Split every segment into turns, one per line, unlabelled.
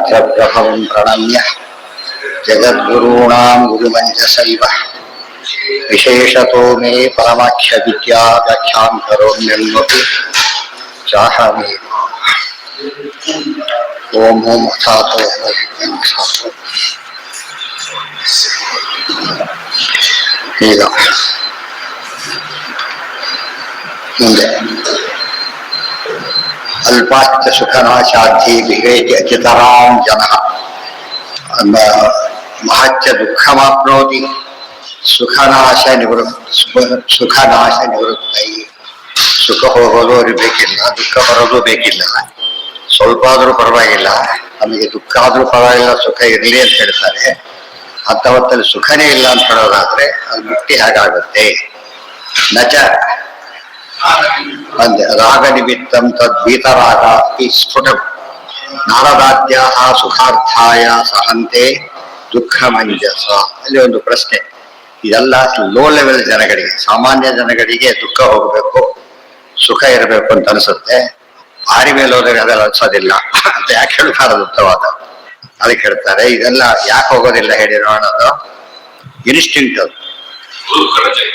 शास्त्रप्रभवं प्रणम्य जगद्गुरूणां गुरुमञ्जसैव विशेषतो मे परमाख्यविद्या व्याख्यां करोम्यन्वपि चाहमेव। ओम ओम अथातो ಈಗ ಮುಂದೆ ಅಲ್ಪಾಸ್ತ ಸುಖನಾಶಾಧಿ ವಿವೇಕ ಅಚಿತರಾಂ ಜನಃ ಮಹತ್ಯ ದುಃಖಮಾಪ್ನೋತಿ ಸುಖನಾಶ ನಿವೃತ್ತೈ. ಸುಖ ಹೋಗೋದು ಅವ್ರಿಗೆ ಬೇಕಿಲ್ಲ, ದುಃಖ ಬರೋದು ಬೇಕಿಲ್ಲ. ಸ್ವಲ್ಪ ಆದ್ರೂ ಪರವಾಗಿಲ್ಲ, ನಮಗೆ ದುಃಖ ಆದ್ರೂ ಪರವಾಗಿಲ್ಲ, ಸುಖ ಇರಲಿ ಅಂತ ಹೇಳ್ತಾರೆ. ಅಂತ ಹೊತ್ತಲ್ಲಿ ಸುಖನೇ ಇಲ್ಲ ಅಂತ ಹೇಳೋದಾದ್ರೆ ಅದು ಮುಕ್ತಿ ಹಾಗಾಗುತ್ತೆ. ನಚ ಅಂದೆ ರಾಗ ನಿಮಿತ್ತಂ ತದ್ವೀತರಾಗ ಸ್ಫುಟಂ ನಾರದಾದ್ಯಾಹ ಸುಖಾರ್ಥಾಯ ಸಹಂತೆ ದುಃಖ ಮಂಜಸ. ಅಲ್ಲಿ ಒಂದು ಪ್ರಶ್ನೆ, ಇದೆಲ್ಲ ಲೋ ಲೆವೆಲ್ ಜನಗಳಿಗೆ, ಸಾಮಾನ್ಯ ಜನಗಳಿಗೆ ದುಃಖ ಹೋಗಬೇಕು, ಸುಖ ಇರಬೇಕು ಅಂತ ಅನ್ಸುತ್ತೆ. ಭಾರಿ ಮೇಲೆ ಹೋದ್ರೆ ಅದೆಲ್ಲ ಅನ್ಸೋದಿಲ್ಲ ಅಂತ ಯಾಕೆ ಹೇಳ್ಬಾರದು ಉತ್ತವಾದ. ಅದಕ್ಕೆ ಹೇಳ್ತಾರೆ ಇದೆಲ್ಲ ಯಾಕೆ ಹೋಗೋದಿಲ್ಲ ಹೇಳಿ ನೋಡೋದು. ಇನ್ಸ್ಟಿಂಕ್ಟ್ ಅದು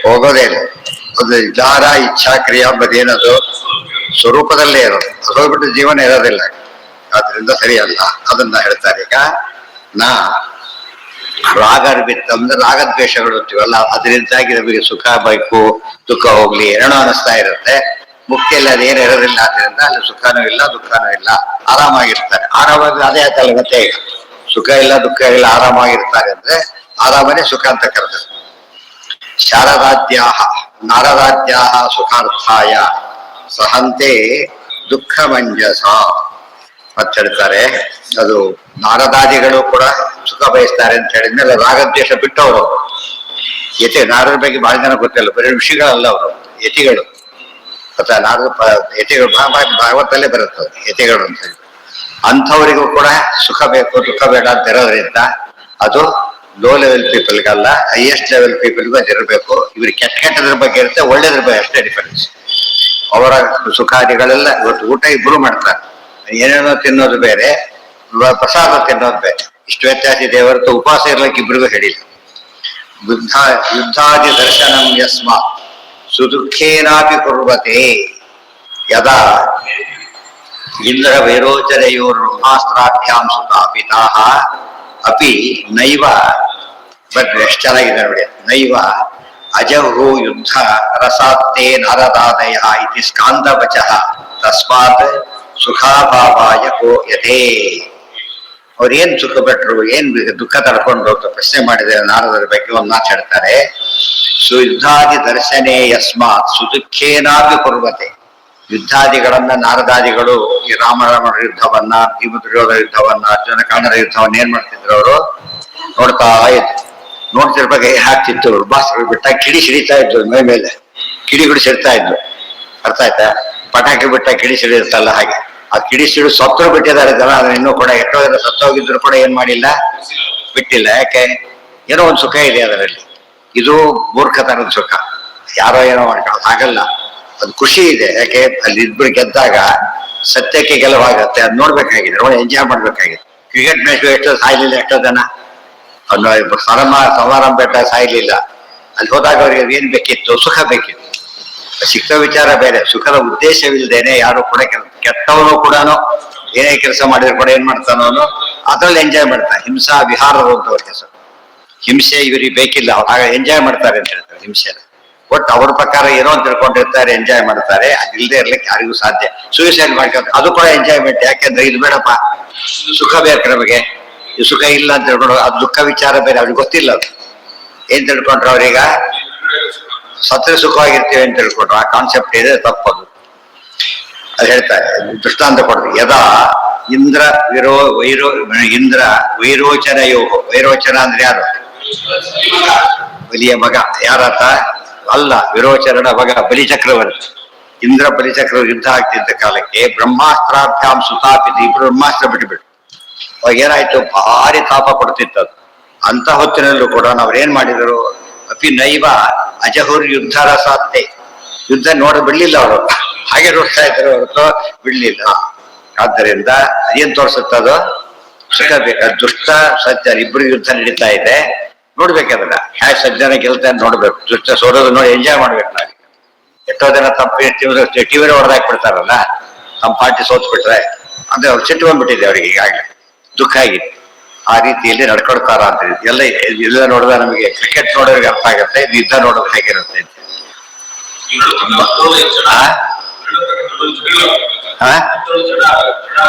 ಹೋಗೋದೇ ಇಲ್ಲ. ಅದು ವಿಚಾರ ಇಚ್ಛಾ ಕ್ರಿಯಾ ಬದೇನದು ಸ್ವರೂಪದಲ್ಲೇ ಇರೋದು, ಅದು ಹೋಗ್ಬಿಟ್ಟು ಜೀವನ ಇರೋದಿಲ್ಲ. ಆದ್ರಿಂದ ಸರಿಯಲ್ಲ, ಅದನ್ನ ಹೇಳ್ತಾರೆ. ಈಗ ರಾಗ ಅಂದ್ರೆ ರಾಗದ್ವೇಷಗಳು ಅಂತೀವಲ್ಲ, ಅದರಿಂದಾಗಿ ನಮಗೆ ಸುಖ ಬೇಕು ದುಃಖ ಹೋಗ್ಲಿ ಏನೋ ಅನಿಸ್ತಾ ಇರುತ್ತೆ. ಮುಕ್ತಿಯಲ್ಲಿ ಅದೇನು ಇರೋದಿಲ್ಲ, ಆದ್ರಿಂದ ಅಲ್ಲಿ ಸುಖನೂ ಇಲ್ಲ ದುಃಖನೂ ಇಲ್ಲ, ಆರಾಮಾಗಿರ್ತಾರೆ. ಆರಾಮಾಗಿ ಅದೇ ಆಯ್ತಲ್ಲ ಮತ್ತೆ, ಈಗ ಸುಖ ಇಲ್ಲ ದುಃಖ ಇಲ್ಲ ಆರಾಮಾಗಿರ್ತಾರೆ ಅಂದ್ರೆ ಆರಾಮನೇ ಸುಖ ಅಂತ ಕರೆದ್ರು. ಶಾರದಾದ್ಯಾಹ ನಾರದಾದ್ಯಾಹ ಸುಖಾರ್ಥಾಯ ಸಹಂತೆ ದುಃಖ ಮಂಜಸ ಅಂತ ಹೇಳ್ತಾರೆ. ಅದು ನಾರದಾದಿಗಳು ಕೂಡ ಸುಖ ಬಯಸ್ತಾರೆ ಅಂತ ಹೇಳಿದ್ಮೇಲೆ ರಾಗದ್ವೇಷ ಬಿಟ್ಟವರು. ನಾರದ್ರ ಬಗ್ಗೆ ಬಹಳ ಜನ ಗೊತ್ತಿಲ್ಲ, ಬರೀ ಋಷಿಗಳಲ್ಲ ಅವರು, ಯತಿಗಳು. ಗೊತ್ತಾ, ನಾರದ ಯತಿಗಳು ಭಾಗವತಲ್ಲೇ ಬರುತ್ತದೆ ಯತಿಗಳು ಅಂತ ಹೇಳಿ. ಅಂಥವರಿಗೂ ಕೂಡ ಸುಖ ಬೇಕು ದುಃಖ ಬೇಡ ಅಂತ ಇರೋದ್ರಿಂದ ಅದು ಲೋ ಲೆವೆಲ್ ಪೀಪಲ್ಗಲ್ಲ, ಹೈಯೆಸ್ಟ್ ಲೆವೆಲ್ ಪೀಪಲ್ಗೂ ಅದು ಇರಬೇಕು. ಇವ್ರಿಗೆ ಕೆಟ್ಟದ್ರ ಬಗ್ಗೆ ಇರುತ್ತೆ, ಒಳ್ಳೇದ್ರ ಬಗ್ಗೆ ಅಷ್ಟೇ ಡಿಫರೆನ್ಸ್. ಅವರ ಸುಖಾದಿಗಳೆಲ್ಲ ಇವತ್ತು ಊಟ ಇಬ್ರು ಮಾಡ್ತಾರೆ, ಏನೇನೋ ತಿನ್ನೋದು ಬೇರೆ, ಪ್ರಸಾದ ತಿನ್ನೋದು ಬೇರೆ. ಇಷ್ಟು ವ್ಯತ್ಯಾಸ ಇದೆ ಹೊರತು ಉಪವಾಸ ಇರ್ಲಿಕ್ಕೆ ಇಬ್ರಿಗೂ ಹೇಳಿಲ್ಲ. ಯುದ್ಧಾದಿ ದರ್ಶನಂ ಯಸ್ಮಾತ್ ಸುದುಃಖೇನಾಪಿ ಕುರ್ವತೆ ಯದಾ ಇಂದ್ರ ವೈರೋಚರಯೋರ್ ಬ್ರಹ್ಮಾಸ್ತ್ರಾಭ್ಯಾಂ ಸುತ ಪಿತಾಃ ಅಪಿ ನೈವ. ಬಟ್ ಎಷ್ಟು ಚೆನ್ನಾಗಿದೆ ನೋಡಿ. ನೈವ ಅಜಹು ಯುದ್ಧ ರಸಾತ್ತೇ ನಾರದಾದಯ ಇತಿ ಸ್ಕಾಂದವಚಃ ತಸ್ಮಾತ್ ಸುಖಾಭಾವಾಯ ಕೋಯತೆ. ಅವ್ರು ಏನ್ ಸುಖ ಪಟ್ರು, ಏನ್ ದುಃಖ ತಡ್ಕೊಂಡು ಅಂತ ಪ್ರಶ್ನೆ ಮಾಡಿದರೆ ನಾರದರ ಬಗ್ಗೆ ಒಂದು ಮಾತು ಹೇಳ್ತಾರೆ. ಯುದ್ಧಾದಿ ದರ್ಶನೇ ಯಸ್ಮಾತ್ ಸುದುಃಖೇನಾಪಿ ಕುರ್ವತೆ. ಯುದ್ಧಾದಿಗಳನ್ನ ನಾರದಾದಿಗಳು ಈ ರಾಮರಾಮನ ಯುದ್ಧವನ್ನ, ಭೀಮ ದುರ್ಯೋಧನ ಯುದ್ಧವನ್ನ, ಅರ್ಜುನ ಕಾಂಡರ ಯುದ್ಧವನ್ನ ಏನ್ ಮಾಡ್ತಿದ್ರು ಅವರು ನೋಡ್ತಾ ಇದ್ರು. ನೋಡ್ತಿರ್ಬೇಕು ಹಾಕ್ತಿತ್ತು, ಬಾಸ್ಗಳು ಬಿಟ್ಟ ಕಿಡಿ ಸಿಡಿತಾ ಇದ್ರು, ಮೈ ಮೇಲೆ ಕಿಡಿಗಳು ಸಿಡ್ತಾ ಇದ್ರು. ಅರ್ಥ ಆಯ್ತಾ? ಪಟಾಕಿ ಬಿಟ್ಟ ಕಿಡಿ ಸಿಡಿರುತ್ತಲ್ಲ ಹಾಗೆ. ಆ ಕಿಡಿ ಸಿಡು ಸತ್ತರು ಬಿಟ್ಟಿದ್ದಾರೆ ಜನ, ಅದನ್ನ ಇನ್ನೂ ಕೂಡ ಎಷ್ಟೋ ಜನ ಸತ್ತೋಗಿದ್ರು ಕೂಡ ಏನ್ ಮಾಡಿಲ್ಲ, ಬಿಟ್ಟಿಲ್ಲ. ಯಾಕೆ? ಏನೋ ಒಂದು ಸುಖ ಇದೆ ಅದರಲ್ಲಿ. ಇದು ಮೂರ್ಖತನದ ಸುಖ, ಯಾರೋ ಏನೋ ಮಾಡ್ಕೊಳ್ಳೋದು ಆಗಲ್ಲ. ಅದು ಖುಷಿ ಇದೆ. ಯಾಕೆ? ಅಲ್ಲಿ ಇಬ್ಬರು ಗೆದ್ದಾಗ ಸತ್ಯಕ್ಕೆ ಗೆಲುವಾಗತ್ತೆ, ಅದ್ ನೋಡ್ಬೇಕಾಗಿದೆ, ಎಂಜಾಯ್ ಮಾಡ್ಬೇಕಾಗಿದೆ. ಕ್ರಿಕೆಟ್ ಮ್ಯಾಚ್ ಎಷ್ಟೋ ಸಾಯ್ಲಿಲ್ಲ, ಎಷ್ಟೋ ಜನ ಸಮಾರಂಭ ಬೆಟ್ಟ ಸಾಯ್ಲಿಲ್ಲ. ಅಲ್ಲಿ ಹೋದಾಗ ಅವ್ರಿಗೆ ಏನ್ ಬೇಕಿತ್ತು? ಸುಖ ಬೇಕಿತ್ತು. ಸಿಕ್ಕ ವಿಚಾರ ಬೇರೆ. ಸುಖದ ಉದ್ದೇಶವಿಲ್ಲದೇನೆ ಯಾರು ಕೂಡ ಕೆಟ್ಟವನು ಕೂಡ ಏನೇ ಕೆಲಸ ಮಾಡಿದ್ರು ಕೂಡ ಏನ್ ಮಾಡ್ತಾನೋ ಅದ್ರಲ್ಲಿ ಎಂಜಾಯ್ ಮಾಡ್ತಾನೆ. ಹಿಂಸಾ ವಿಹಾರದ ಅವ್ರ ಕೆಲಸ. ಹಿಂಸೆ ಇವರಿಗೆ ಬೇಕಿಲ್ಲ, ಆಗ ಎಂಜಾಯ್ ಮಾಡ್ತಾರೆ ಅಂತ ಹೇಳ್ತಾರೆ ಹಿಂಸೆನ. ಒಟ್ಟು ಅವ್ರ ಪ್ರಕಾರ ಏನೋ ಅಂತ ತಿಳ್ಕೊಂಡಿರ್ತಾರೆ, ಎಂಜಾಯ್ ಮಾಡ್ತಾರೆ. ಅದಿಲ್ಲದೆ ಇರ್ಲಿಕ್ಕೆ ಯಾರಿಗೂ ಸಾಧ್ಯ. ಸೂಸೈಡ್ ಮಾಡ್ಕೊಂಡು ಅದು ಕೂಡ ಎಂಜಾಯ್ಮೆಂಟ್. ಯಾಕೆಂದ್ರೆ ಇದು ಬೇಡಪ್ಪ, ಸುಖ ಬೇಕು ನಮಗೆ, ಈ ಸುಖ ಇಲ್ಲ ಅಂತ ತಿಳ್ಕೊಂಡು ಅದು ದುಃಖ ವಿಚಾರ ಬೇರೆ. ಅವ್ರಿಗೆ ಗೊತ್ತಿಲ್ಲ ಅದು ಏನ್ ತಿಳ್ಕೊಂಡ್ರು. ಅವ್ರೀಗ ಸತ್ರ ಸುಖವಾಗಿರ್ತೀವಿ ಅಂತ ತಿಳ್ಕೊಂಡ್ರು. ಆ ಕಾನ್ಸೆಪ್ಟ್ ಇದೆ, ತಪ್ಪದು. ಅದು ಹೇಳ್ತಾರೆ, ದೃಷ್ಟಾಂತ ಕೊಡ್ತೀವಿ. ಯದಾ ಇಂದ್ರ ಇಂದ್ರ ವೈರೋಚನಯೋ. ವೈರೋಚನ ಅಂದ್ರೆ ಯಾರು? ಬಲಿಯ ಮಗ. ಯಾರತ? ಅಲ್ಲ, ವಿರೋಚನನ ಮಗ ಬಲಿಚಕ್ರವರ್ತಿ. ಇಂದ್ರ ಬಲಿಚಕ್ರವರ್ತಿ ಯುದ್ಧ ಆಗ್ತಿದ್ದ ಕಾಲಕ್ಕೆ ಬ್ರಹ್ಮಾಸ್ತ್ರಾಭ್ಯಾಂ ಸುತಾಪಿತ, ಇಬ್ರು ಬ್ರಹ್ಮಾಸ್ತ್ರ ಬಿಟ್ಟುಬಿಟ್ಟು ಅವಾಗ ಏನಾಯ್ತು, ಭಾರಿ ತಾಪ ಕೊಡ್ತಿತ್ತದು. ಅಂತ ಹೊತ್ತಿನಲ್ಲೂ ಕೂಡ ಅವ್ರೇನ್ ಮಾಡಿದರು, ಅಪಿ ನೈವ ಅಜಹುರ್ ಯುದ್ಧ ರಸಾತ್ತೆ. ಯುದ್ಧ ಬಿಡ್ಲಿಲ್ಲ ಅವರು, ಹಾಗೆ ನೋಡ್ತಾ ಇದ್ರು ಹೊರತು ಬಿಡ್ಲಿಲ್ಲ. ಆದ್ದರಿಂದ ಏನ್ ತೋರಿಸುತ್ತದು? ಸುಖ ಬೇಕು. ದುಷ್ಟ ಸಜ್ಜನ ಇಬ್ರು ಯುದ್ಧ ನಡೀತಾ ಇದೆ, ನೋಡ್ಬೇಕದನ್ನ ಹ್ಯಾ ಸಜ್ಜನ ಗೆಲ್ತಾನೆ ನೋಡ್ಬೇಕು, ದುಷ್ಟ ಸೋರೋದು ನೋಡಿ ಎಂಜಾಯ್ ಮಾಡ್ಬೇಕು. ನಾವು ಎಷ್ಟೋ ಜನ ತಮ್ಮ ಟಿವಿನ ಹೊಡೆದಾಕ್ಬಿಡ್ತಾರಲ್ಲ, ನಮ್ಮ ಪಾರ್ಟಿ ಸೋತ್ ಬಿಟ್ರೆ ಅಂದ್ರೆ ಅವ್ರು ಸಿಟ್ಟು ಬಂದ್ಬಿಟ್ಟಿದೆ ಅವ್ರಿಗೆ, ಈಗಾಗಲೇ ದುಃಖ ಆಗಿದೆ. ಆ ರೀತಿಯಲ್ಲಿ ನಡ್ಕೊಳ್ತಾರ ಅಂತ ಎಲ್ಲ ನೋಡಿದ್ರೆ ನಮಗೆ ಕ್ರಿಕೆಟ್ ನೋಡೋರಿಗೆ ಅರ್ಥ ಆಗುತ್ತೆ, ಯುದ್ಧ ನೋಡೋದು ಹೇಗಿರುತ್ತೆ ಅಂತ.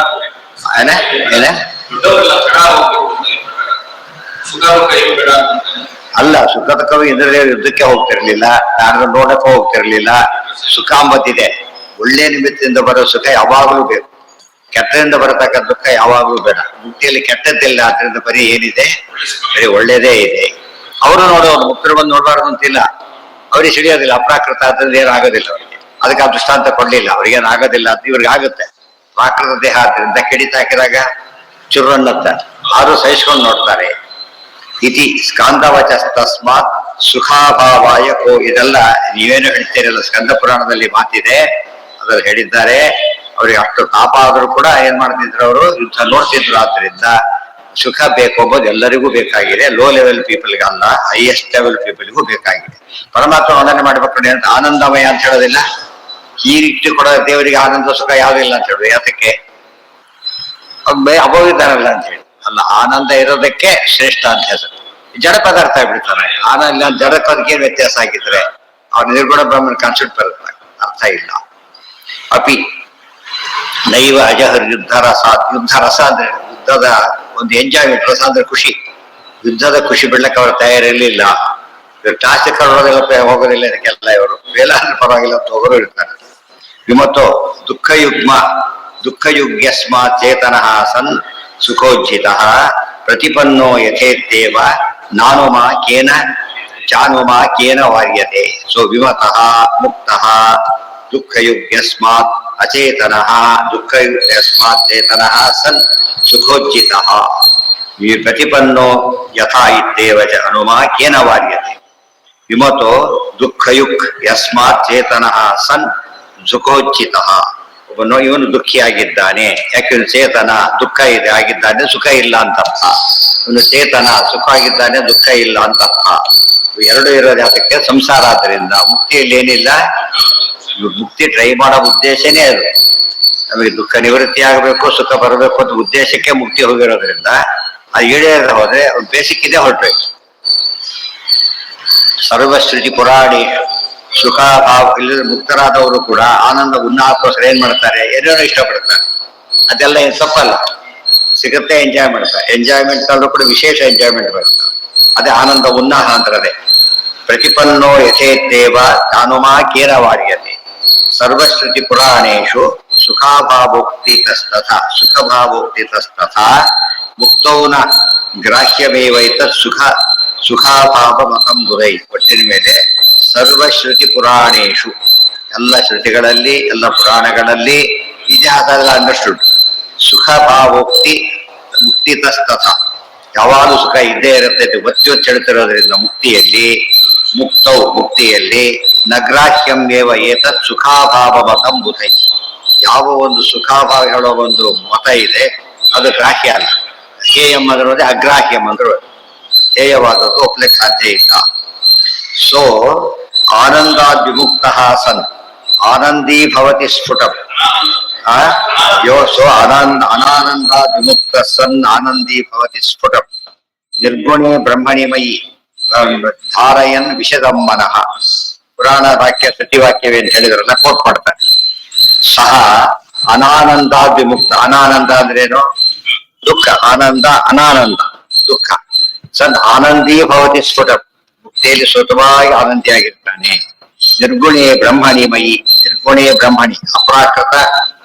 ಅಲ್ಲ, ಸುಖದ ಕವಿ ಇದ್ರೆ ಯುದ್ಧಕ್ಕೆ ಹೋಗ್ತಿರ್ಲಿಲ್ಲ, ನಾನು ನೋಡಕ್ಕೆ ಹೋಗ್ತಿರ್ಲಿಲ್ಲ. ಸುಖ ಅಂಬತ್ತಿದೆ, ಒಳ್ಳೆ ನಿಮಿತ್ತದಿಂದ ಬರೋ ಸುಖ ಯಾವಾಗಲೂ ಬೇಕು, ಕೆಟ್ಟದಿಂದ ಬರತಕ್ಕ ದುಃಖ ಯಾವಾಗಲೂ ಬೇಡ. ಮುಕ್ತಿಯಲ್ಲಿ ಕೆಟ್ಟದ್ದಿಲ್ಲ, ಅದರಿಂದ ಬರೀ ಏನಿದೆ, ಬರೀ ಒಳ್ಳೇದೇ ಇದೆ. ಅವರು ನೋಡೋರು ಮುಕ್ತರು ಬಂದು ನೋಡಬಾರ್ದು ಅಂತಿಲ್ಲ, ಅವ್ರಿಗೆ ಸಿಡಿಯೋದಿಲ್ಲ. ಅಪ್ರಾಕೃತ ಆದ್ರಿಂದ ಏನಾಗೋದಿಲ್ಲ ಅವರಿಗೆ, ಅದಕ್ಕೆ ಆ ದೃಷ್ಟಾಂತ ಕೊಡ್ಲಿಲ್ಲ. ಅವ್ರಿಗೇನು ಆಗೋದಿಲ್ಲ ಅಂತ ಇವ್ರಿಗೆ ಆಗುತ್ತೆ. ಪ್ರಾಕೃತ ದೇಹ ಆದ್ರಿಂದ ಕೆಡಿತ ಹಾಕಿದಾಗ ಚುರ್ರನ್ನತ್ತ, ಆದ್ರೂ ಸಹಿಸ್ಕೊಂಡು ನೋಡ್ತಾರೆ. ಇತಿ ಸ್ಕಾಂದವಚ ತಸ್ಮಾತ್ ಸುಖಾಭಾವಾಯ ಕೋ. ಇದೆಲ್ಲ ನೀವೇನು ಹೇಳ್ತೀರಲ್ಲ, ಸ್ಕಂದ ಪುರಾಣದಲ್ಲಿ ಮಾತಿದೆ, ಅದ್ರಲ್ಲಿ ಹೇಳಿದ್ದಾರೆ. ಅವ್ರಿಗೆ ಅಷ್ಟು ತಾಪ ಆದ್ರೂ ಕೂಡ ಏನ್ ಮಾಡ್ತಿದ್ರು, ಅವರು ಯುದ್ಧ ನೋಡ್ತಿದ್ರು. ಆದ್ರಿಂದ ಸುಖ ಬೇಕು ಅಂಬೋದು ಎಲ್ಲರಿಗೂ ಬೇಕಾಗಿದೆ, ಲೋ ಲೆವೆಲ್ ಪೀಪಲ್ಗೆ ಅಲ್ಲ, ಹೈಯೆಸ್ಟ್ ಲೆವೆಲ್ ಪೀಪಲ್ಗೂ ಬೇಕಾಗಿದೆ. ಪರಮಾತ್ಮ ವಂದನೆ ಮಾಡ್ಬೇಕು ಅಂತ ಆನಂದಮಯ ಅಂತ ಹೇಳೋದಿಲ್ಲ, ಈ ರೀತಿ ಕೂಡ ದೇವರಿಗೆ ಆನಂದ ಸುಖ ಯಾವುದಿಲ್ಲ ಅಂತ ಹೇಳುದು. ಯಾತಕ್ಕೆ? ಅಭವಿದ್ದಾರಲ್ಲ ಅಂತ ಹೇಳಿ ಅಲ್ಲ, ಆನಂದ ಇರೋದಕ್ಕೆ ಶ್ರೇಷ್ಠ ಅಂತ ಹೆಸರು. ಜಡ ಪದಾರ್ಥ ಆಗ್ಬಿಡ್ತಾರೆ ಆನಂದ, ಜಡಕ್ಕೆ ಅದಕ್ಕೇನು ವ್ಯತ್ಯಾಸ ಆಗಿದ್ರೆ ಅವ್ರ ನಿರ್ಗುಣ ಬ್ರಹ್ಮನ ಕಾನ್ಸೆಪ್ಟ್ ಬರುತ್ತೆ, ಅರ್ಥ ಇಲ್ಲ. ಅಪಿ ನೈವ ಅಜಹರ್ ಯುದ್ಧ ರಸ. ಯುದ್ಧ ರಸ ಅಂದ್ರೆ ಯುದ್ಧದ ಒಂದು ಎಂಜಾಯ್ಮೆಂಟ್, ರಸ ಅಂದ್ರೆ ಖುಷಿ. ಯುದ್ಧದ ಖುಷಿ ಬಿಡ್ಲಕ್ಕೆ ಅವ್ರ ತಯಾರಿರ್ಲಿಲ್ಲ. ಇವ್ರು ಟಾಸ್ಕ್ ಹೋಗೋದಿಲ್ಲ, ಹೋಗೋದಿಲ್ಲ ಇದಕ್ಕೆಲ್ಲ. ಇವರು ವೇಲಾಂದ್ರ ಪರವಾಗಿಲ್ಲ ಅಂತ ಹೋಗೋರು ಇರ್ತಾರೆ. ವಿಮತೋ ದುಃಖಯುಗ್ಯಸ್ಮ ಚೇತನಃ ಸನ್ ಸುಖೋಜ್ಜಿತ ಪ್ರತಿಪನ್ನೋ ಯಥೇತ್ತೇವ ನಾನುಮಾ ಕೇನ ಚಾನುಮಾ ಕೇನ ವಾರ್ಯತೆ. ಸೊ ವಿಮತಃ ಮುಕ್ತಃ ದುಃಖಯುಗ್ಯಸ್ಮಾತ್ ಅಚೇತನಃ ದುಃಖಯುಗ್ಯಸ್ಮಾತ್ ಚೇತನಃ ಸನ್ ಸುಖೋಜ್ಜಿತಃ ಪ್ರತಿಪನ್ನೋ ಯಥಾ ಇತ್ತೇವ ಚ ಅನುಮಾ ಕೇನ ವಾರ್ಯತೆ. ವಿಮತೋ ದುಃಖಯುಕ್ ಯಸ್ಮಾತ್ ಚೇತನಃ ಸನ್ ಸುಖೋಜ್ಜಿತಃ. ಒಬ್ಬನು ಇವನು ದುಃಖಿಯಾಗಿದ್ದಾನೆ, ಯಾಕೆ ಚೇತನ, ದುಃಖ ಇದೆ ಆಗಿದ್ದಾನೆ, ಸುಖ ಇಲ್ಲ ಅಂತ ಅರ್ಥ. ಇವನು ಚೇತನ, ಸುಖ ಆಗಿದ್ದಾನೆ, ದುಃಖ ಇಲ್ಲ ಅಂತ ಅರ್ಥ. ಎರಡು ಇರೋದು ಯಾತಕ್ಕೆ? ಸಂಸಾರ. ಆದ್ದರಿಂದ ಮುಕ್ತಿಯಲ್ಲಿ ಏನಿಲ್ಲ, ಮುಕ್ತಿ ಟ್ರೈ ಮಾಡೋ ಉದ್ದೇಶನೇ ಅದು. ನಮಗೆ ದುಃಖ ನಿವೃತ್ತಿ ಆಗಬೇಕು, ಸುಖ ಬರಬೇಕು ಅಂತ ಉದ್ದೇಶಕ್ಕೆ ಮುಕ್ತಿ ಹೋಗಿರೋದ್ರಿಂದ ಅದು ಈಡೇರದ ಹೋದ್ರೆ ಬೇಸಿಕ್ ಇದೆ ಹೊರಟೋಯ್ತು. ಸರ್ವಶ್ರುತಿ ಪುರಾಣಿ ಸುಖ ಭಾವ ಇಲ್ಲದ ಮುಕ್ತರಾದವರು ಕೂಡ ಆನಂದ ಉನ್ನಾಹಕ್ಕೋಸ್ಕರ ಏನ್ ಮಾಡ್ತಾರೆ, ಏನೇನೋ ಇಷ್ಟಪಡ್ತಾರೆ. ಅದೆಲ್ಲ ಏನ್ ತಪ್ಪಲ್ಲ, ಸಿಗುತ್ತೆ, ಎಂಜಾಯ್ ಮಾಡ್ತಾರೆ. ಎಂಜಾಯ್ಮೆಂಟ್ ಅಲ್ಲೂ ಕೂಡ ವಿಶೇಷ ಎಂಜಾಯ್ಮೆಂಟ್ ಬರುತ್ತೆ, ಅದೇ ಆನಂದ ಉನ್ನಾಹ ಅಂತಾರದೆ. ಪ್ರತಿಪನ್ನೋ ಯಥೇತ್ತೇವ ತಾನುಮಾ ಕೇರವಾರ್ಯತೆ. ಸರ್ವಶ್ರುತಿ ಪುರಾಣೇಶು ಸುಖಾಭಾವೋಕ್ತಿ ತಸ್ತಥಾ ಸುಖಭಾವೋಕ್ತಿ ತಸ್ತಥಾ ಮುಕ್ತೌನ ಗ್ರಾಹ್ಯಮೇವೈತ ಸುಖಾಭಾವ ಮತಂ ಬುರೈ. ಒಟ್ಟಿನ ಮೇಲೆ ಸರ್ವಶ್ರುತಿ ಪುರಾಣೇಶು, ಎಲ್ಲ ಶ್ರುತಿಗಳಲ್ಲಿ, ಎಲ್ಲ ಪುರಾಣಗಳಲ್ಲಿ ಇತಿಹಾಸದಲ್ಲಿ ಅಂಡರ್ಸ್ಟುಡ್ ಸುಖ ಭಾವೋಕ್ತಿ ಮುಕ್ತಿ ತಸ್ತಥ. ಯಾವಾಗಲೂ ಸುಖ ಇದ್ದೇ ಇರುತ್ತೆ, ಒತ್ತಿರೋದ್ರಿಂದ ಮುಕ್ತಿಯಲ್ಲಿ, ಮುಕ್ತಿಯಲ್ಲಿ ನಗ್ರಾಹ್ಯಮೇವ ಏತತ್ ಸುಖಾಭಾವ ಮತಂ ಬುಧೈ. ಯಾವ ಒಂದು ಸುಖಾಭಾವ ಹೇಳೋ ಒಂದು ಮತ ಇದೆ ಅದು ಗ್ರಾಹ್ಯ ಅಲ್ಲ. ಹೇಯಂ ಅಂದ್ರೆ ಅಗ್ರಾಹ್ಯಂ ಅಂದ್ರೆ ಹೇಯವಾದದ್ದು ಒಪ್ಲಿಕ್ಕೆ ಸಾಧ್ಯ ಇಲ್ಲ. ಸೊ ಆನಂದಾದ್ ವಿಮುಕ್ತ ಸನ್ ಆನಂದೀ ಭವತಿ ಸ್ಫುಟಂ. ಸೊ ಅನಾನಂದಾದ್ ವಿಮುಕ್ತ ಸನ್ ಆನಂದೀ ಭವತಿ ಸ್ಫುಟಂ ನಿರ್ಗುಣೇ ಬ್ರಹ್ಮಣಿ ಮಯಿ ಧಾರಯನ್ ವಿಷದಂ ಮನಃ. ಪುರಾಣ ವಾಕ್ಯ ಶ್ರುತಿವಾಕ್ಯವೇ ಅಂತ ಹೇಳಿದ್ರಲ್ಲ, ಕೋಟ್ ಮಾಡ್ತಾರೆ. ಸಹ ಅನಾನಂದಾದ್ ವಿಮುಕ್ತ. ಅನಾನಂದ ಅಂದ್ರೇನು? ದುಃಖ. ಆನಂದ ಅನಾನಂದ ದುಃಖ. ಸನ್ ಆನಂದೀ ಭವತಿ ಸ್ಫುಟಂ, ಮುಕ್ತಿಯಲ್ಲಿ ಸ್ವತಃವಾಗಿ ಆನಂದಿಯಾಗಿರ್ತಾನೆ. ನಿರ್ಗುಣೇ ಬ್ರಹ್ಮಣಿ ಮಯಿ. ನಿರ್ಗುಣೇ ಬ್ರಹ್ಮಣಿ, ಅಪ್ರಾಕೃತ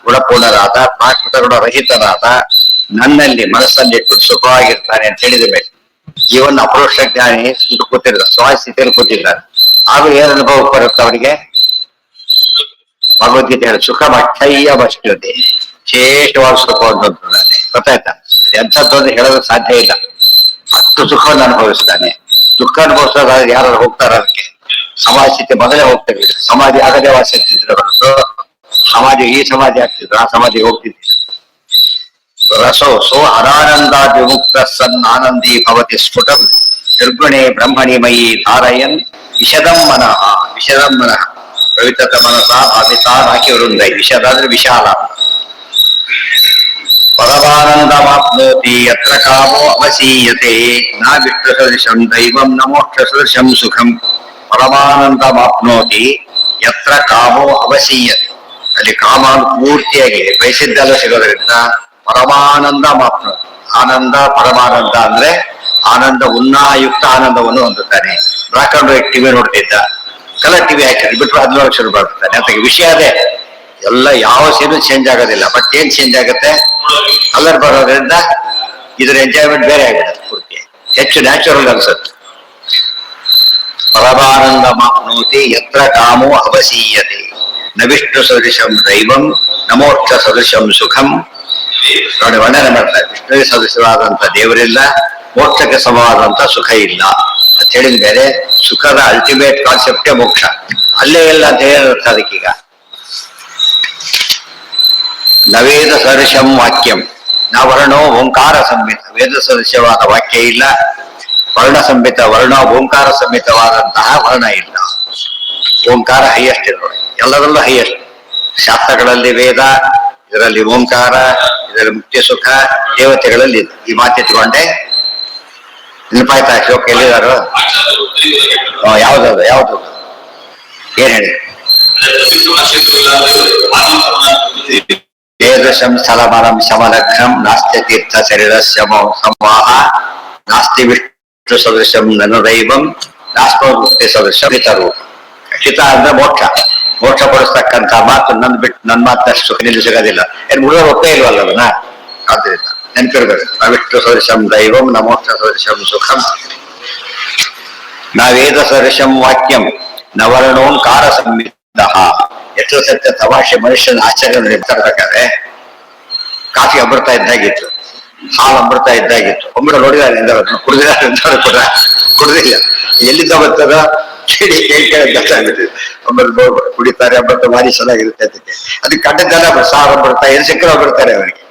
ಗುಣಪೂರ್ಣರಾದ, ಪ್ರಾಕೃತ ಗುಣರಹಿತರಾದ ನನ್ನಲ್ಲಿ ಮನಸ್ಸಲ್ಲಿ ಇಟ್ಟು ಸುಖವಾಗಿರ್ತಾನೆ ಅಂತ ಹೇಳಿದ ಮೇಲೆ ಜೀವನ ಅಪರೋಕ್ಷ ಜ್ಞಾನಿ ಕೂತಿರ್ತಾರೆ, ಸ್ವಾಸ್ಥಿತಿಯಲ್ಲಿ ಕೂತಿದ್ದಾರೆ. ಆಗ ಏನ್ ಅನುಭವ ಬರುತ್ತೆ ಅವರಿಗೆ? ಭಗವದ್ಗೀತೆ ಹೇಳಿ ಸುಖ ಮಠಯ್ಯ ಬಷ್ಟತೆ, ವಿಶೇಷವಾದ ಸುಖ ಅಂತಂತಾನೆ. ಗೊತ್ತಾಯ್ತಾ? ಎಂಥದ್ದು ಅಂತ ಹೇಳೋದಕ್ಕೆ ಸಾಧ್ಯ ಇಲ್ಲ. ಅಷ್ಟು ಸುಖವನ್ನು ಅನುಭವಿಸ್ತಾನೆ. ದುಃಖ ಅನುಭವಿಸೋದು ಯಾರು ಹೋಗ್ತಾರ? ಅದಕ್ಕೆ ಸಮಾಜ ಸ್ಥಿತಿ ಮೊದಲೇ ಹೋಗ್ತಿರ್ಲಿಲ್ಲ. ಸಮಾಧಿ ಆಗದೆ ವಾಸಿಸ್ತಿದ್ರೆ ಹೊರತು ಸಮಾಧಿ ಈ ಸಮಾಧಿ ಆಗ್ತಿದ್ರು, ಆ ಸಮಾಧಿಗೆ ಹೋಗ್ತಿದ್ರು. ರಸೋ ಸೋ ಅನಾನಂದಾದಿ ಸನ್ ಆನಂದಿ ಭವತಿ ಸ್ಫುಟಂ ನಿರ್ಗುಣೆ ಬ್ರಹ್ಮಣಿ ಮಯಿ ಧಾರಯನ್ ವಿಶದಂ ಮನಃ ಪವಿತ್ರ ಮನಸ ಭಾವಿತಾ ನಾಕಿ ವೃಂದೈ. ವಿಶದ ಅಂದ್ರೆ ವಿಶಾಲ. ಪರಮಾನಂದಮಾಪ್ನೋತಿ ಯತ್ರ ಕಾಮೋ ಅವಸೀಯತೆ ನ ವಿಷ್ಣು ಸದೃಶಂ ದೈವಂ ನ ಮೋಕ್ಷ ಸದೃಶಂ ಸುಖಂ. ಪರಮಾನಂದಮಾಪ್ನೋತಿ ಯತ್ರ ಕಾಮೋ ಅವಸೀಯತೆ. ಅಲ್ಲಿ ಕಾಮ ಪೂರ್ತಿಯಾಗಿ ಬಯಸಿದ್ದೆಲ್ಲ ಸಿಗೋದ್ರಿಂದ ಪರಮಾನಂದ ಮಾಪ್ನೋತಿ. ಆನಂದ ಪರಮಾನಂದ ಅಂದ್ರೆ ಆನಂದ ಉನ್ನಾಯುಕ್ತ ಆನಂದವನ್ನು ಹೊಂದುತ್ತಾನೆ. ಬ್ಲಾಕ್ ಅಂಡ್ ವೈಟ್ ಟಿವಿ ನೋಡ್ತಿದ್ದ, ಕಲರ್ ಟಿವಿ ಹಾಕಿದ್ರೆ ಬಿಟ್ಟು ಅದನ್ನೊಳಗೆ ಶುರು ಮಾಡ್ತಾನೆ. ಅಂತ ವಿಷಯ ಅದೇ, ಎಲ್ಲ ಯಾವ ಸೀನು ಚೇಂಜ್ ಆಗೋದಿಲ್ಲ. ಬಟ್ ಏನ್ ಚೇಂಜ್ ಆಗುತ್ತೆ, ಕಲರ್ ಬರೋದ್ರಿಂದ ಇದ್ರ ಎಂಜಾಯ್ಮೆಂಟ್ ಬೇರೆ ಆಗಿಬಿಡುತ್ತೆ. ಪೂರ್ತಿ ಹೆಚ್ಚು ನ್ಯಾಚುರಲ್ ಅನ್ಸುತ್ತೆ. ಪರಮಾನಂದ ಮಾಪ್ನೋತಿ ಯತ್ರ ಕಾಮೋ ಅವಸೀಯತೆ ನ ವಿಷ್ಣು ಸದೃಶಂ ದೈವಂ ನ ಮೋಕ್ಷ ಸದೃಶಂ ಸುಖಂ. ನೋಡಿ ವರ್ಣನೆ ಮಾಡ್ತಾರೆ, ವಿಷ್ಣುವಿಗೆ ಸದೃಶವಾದಂತ ದೇವರಿಲ್ಲ, ಮೋಕ್ಷಕ್ಕೆ ಸಮವಾದಂತ ಸುಖ ಇಲ್ಲ ಅಂತ ಹೇಳಿದ ಮೇಲೆ ಸುಖದ ಅಲ್ಟಿಮೇಟ್ ಕಾನ್ಸೆಪ್ಟೇ ಮೋಕ್ಷ. ಅಲ್ಲೇ ಇಲ್ಲ ಅಂತ ಹೇಳಿರ್ಥ. ಅದಕ್ಕೀಗ ನವೇದ ಸದೃಶಂ ವಾಕ್ಯಂ ನ ವರ್ಣೋ ಓಂಕಾರ ಸಂಹಿತ. ವೇದ ಸದೃಶವಾದ ವಾಕ್ಯ ಇಲ್ಲ, ವರ್ಣ ಸಂಹಿತ ವರ್ಣ ಓಂಕಾರ ಸಂಹಿತವಾದಂತಹ ವರ್ಣ ಇಲ್ಲ. ಓಂಕಾರ ಹೈಯೆಸ್ಟ್ ಇರೋದು, ಎಲ್ಲದರಲ್ಲೂ ಹೈಯೆಸ್ಟ್. ಶಾಸ್ತ್ರಗಳಲ್ಲಿ ವೇದ, ಇದರಲ್ಲಿ ಓಂಕಾರ, ಇದರಲ್ಲಿ ಮುಕ್ತಿ ಸುಖ, ದೇವತೆಗಳಲ್ಲಿ ಈ ಮಾತಿಟ್ಕೊಂಡೆ ನೆನಪಾಯ್ತಾ? ಶ್ಲೋಕ ಎಲ್ಲಿದಾರು? ಯಾವ್ದದು ಯಾವ್ದು ಏನ್ ಹೇಳಿ? ವೇದಶಂ ಸ್ಥಳಮರಂ ಶಮಲಗ್ನಂ ನಾಸ್ತಿ ತೀರ್ಥ ಶರೀರಸ್ಯ ಸಂವಾಹ ನಾಸ್ತಿ ವಿಷ್ಣು ಸದೃಶಂ ನನು ದೈವಂ ನಾಸ್ತಿ ಮುಕ್ತಿ ಸದೃಶಂ ಹಿತರು. ಹಿತ ಅಂದ್ರೆ ಮೋಕ್ಷ. ಮೋಕ್ಷ ಕೊಡಿಸ್ತಕ್ಕಂಥ ಮಾತು ನನ್ ಬಿಟ್ಟು ನನ್ನ ಮಾತಷ್ಟು ನಿಲ್ಲಿ ಸಿಗೋದಿಲ್ಲ. ಏನ್ ಮುಳುಗರು ಒಪ್ಪೇ ಇಲ್ವಲ್ಲ ಅದನ್ನ. ಆದ್ರಿಂದ ನೆನಪಿರ್ಬೇಕು, ವಿಷ್ಣು ಸದೃಶಂ ದೈವಂ ನ ಮೋಕ್ಷ ಸದೃಶಂ ಸುಖಂ ನ ವೇದ ಸದೃಶಂ ವಾಕ್ಯಂ ನ ವರ್ಣೋಂಕಾರ ಸಂಹಿತ. ಎಷ್ಟು ಸತ್ಯ ತಮಾಷೆ. ಮನುಷ್ಯನ ಆಶ್ಚರ್ಯ ತರಬೇಕಾದ್ರೆ ಕಾಫಿ ಅಮೃತ ಇದ್ದಾಗಿತ್ತು, ಹಾಲು ಅಮೃತ ಇದ್ದಾಗಿತ್ತು. ಒಮ್ಮೆ ನೋಡಿದಾರೆ ಕುಡಿದಿಲ್ಲ ಕೂಡ ಕುಡಿದಿಲ್ಲ. ಎಲ್ಲಿಂದ ಬರ್ತದ ಕೇಳಿ ಗೊತ್ತಾಗುತ್ತೆ. ಒಮ್ಮೆ ಕುಡಿತಾರೆ, ಅಮೃತ ಭಾರಿ ಚೆನ್ನಾಗಿರುತ್ತೆ ಅದಕ್ಕೆ. ಅದಕ್ಕೆ ಕಂಡದ್ದೆಲ್ಲ ಸಾರು ಅಮೃತ ಎಲ್ಲಿ ಸಿಕ್ಕರೂ ಬರ್ತಾರೆ ಅವರಿಗೆ.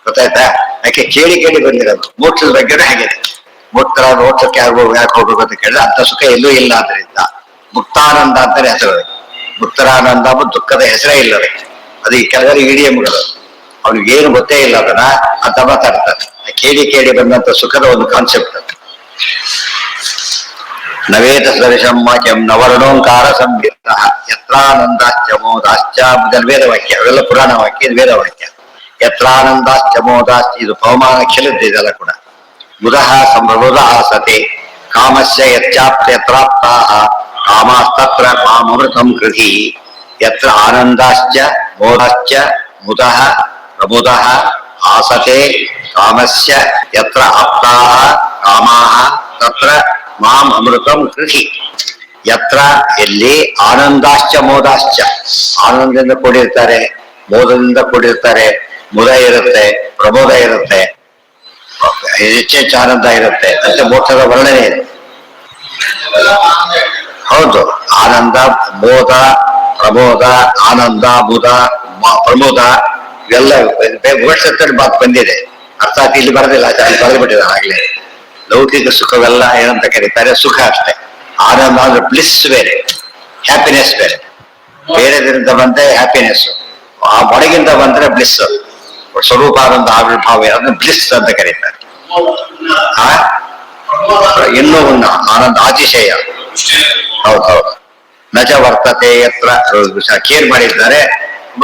ಗೊತ್ತಾಯ್ತಾ? ಯಾಕೆ ಕೇಳಿ ಕೇಳಿ ಬಂದಿರೋದು. ಮೋಕ್ಷದ ಬಗ್ಗೆನೂ ಹಾಗೆ. ಮೋಕ್ಷಕ್ಕೆ ಯಾಕೆ ಹೋಗ್ಬೇಕು ಅಂತ ಕೇಳಿದ್ರೆ ಅಂತ ಸುಖ ಎಲ್ಲೂ ಇಲ್ಲ. ಆದ್ರಿಂದ ಮುಕ್ತಾನಂದ ಅಂತಾನೆ ಹೆಸರು. ಮುಕ್ತರಾನಂದ ದುಃಖದ ಹೆಸರೇ ಇಲ್ಲ ಅದಕ್ಕೆ. ಅದು ಈ ಕೆಲವರಿಗೆ ಇಡಿಯಮ್ಗಳು, ಅವ್ನಿಗೆ ಏನು ಗೊತ್ತೇ ಇಲ್ಲ ಅದನ್ನ ಅಂತ ಮಾತಾಡ್ತಾರೆ. ಕೇಳಿ ಕೇಳಿ ಬಂದಂತ ಸುಖದ ಒಂದು ಕಾನ್ಸೆಪ್ಟ್ ಅದು. ನವೇದ ಸದೃಶಂ ವಾಕ್ಯಂ ನವರ್ಣೋಂಕಾರ ಸಂಹಿತ ಯತ್ರಾನಂದಾಶ್ಚ ಮೋದಾಶ್ಚ. ವೇದ ವಾಕ್ಯ, ಅವೆಲ್ಲ ಪುರಾಣ ವಾಕ್ಯ, ಇದು ವೇದ ವಾಕ್ಯ. ಯತ್ರಾನಂದಾಶ್ಚ ಮೋದಾಶ್ಚ, ಇದು ಪವಮಾನ ಕೆಲದ್ದು ಇದೆಲ್ಲ ಕೂಡ. ಬುಧಃ ಸಂಭ್ರಮದ ಆಸತೆ ಕಾಮಸ್ಯ ಯತ್ರಾಪ್ತಾಹ ಕಾಮಾಸ್ತತ್ರ ಮಾಮೃತಂ ಕೃತಿ. ಯತ್ರ ಆನಂದಾಶ್ಚ ಮೋದಾಶ್ಚ ಮುದಃ ಪ್ರಮುದಃ ಆಸತೆ ಕಾಮಸ್ಯ ಯತ್ರ ಆಪ್ತಾಹ ಕಾಮಾಹ ತತ್ರ ಮಾಂ ಅಮೃತಂ ಕೃತಿ. ಯತ್ರ ಎಲ್ಲಿ ಆನಂದಾಶ್ಚ ಮೋದಾಶ್ಚ, ಆನಂದದಿಂದ ಕೂಡಿರ್ತಾರೆ, ಮೋದದಿಂದ ಕೂಡಿರ್ತಾರೆ, ಮುದ ಇರುತ್ತೆ, ಪ್ರಮೋದ ಇರುತ್ತೆ, ಹೆಚ್ಚೆಚ್ಚು ಆನಂದ ಇರುತ್ತೆ ಅಂತ ಮೋಕ್ಷದ ವರ್ಣನೆ ಇದೆ. ಹೌದು, ಆನಂದ, ಮೋದ, ಪ್ರಮೋದ, ಆನಂದ, ಮುದ, ಪ್ರಮೋದ ಇವೆಲ್ಲ ಭವಿಷ್ಯದಲ್ಲಿ ಮಾತು ಬಂದಿದೆ. ಅರ್ಥಾತ್ ಇಲ್ಲಿ ಬರೋದಿಲ್ಲ, ಅಲ್ಲಿ ಬರೆದು ಬಿಟ್ಟಿದೆ ಆಗ್ಲೇ. ಲೌಕಿಕ ಸುಖವೆಲ್ಲ ಏನಂತ ಕರೀತಾರೆ? ಸುಖ ಅಷ್ಟೇ. ಆನಂದ ಅಂದ್ರೆ ಬ್ಲಿಸ್ ಬೇರೆ, ಹ್ಯಾಪಿನೆಸ್ ಬೇರೆ. ಬೇರೆದ್ರಿಂದ ಬಂದ್ರೆ ಹ್ಯಾಪಿನೆಸ್, ಆ ಒಳಗಿಂದ ಬಂದ್ರೆ ಬ್ಲಿಸ್. ಸ್ವರೂಪ ಆನಂದ ಆವಿರ್ಭಾವ ಅಂದ್ರೆ ಬ್ಲಿಸ್ ಅಂತ ಕರೀತಾರೆ. ಇನ್ನೂ ಉನ್ನ ಆನಂದ ಅತಿಶಯ. ಹೌದೌದು. ನಜ ವರ್ತತೆ ಯತ್ರ. ಕೇರ್ ಮಾಡಿದ್ದಾರೆ,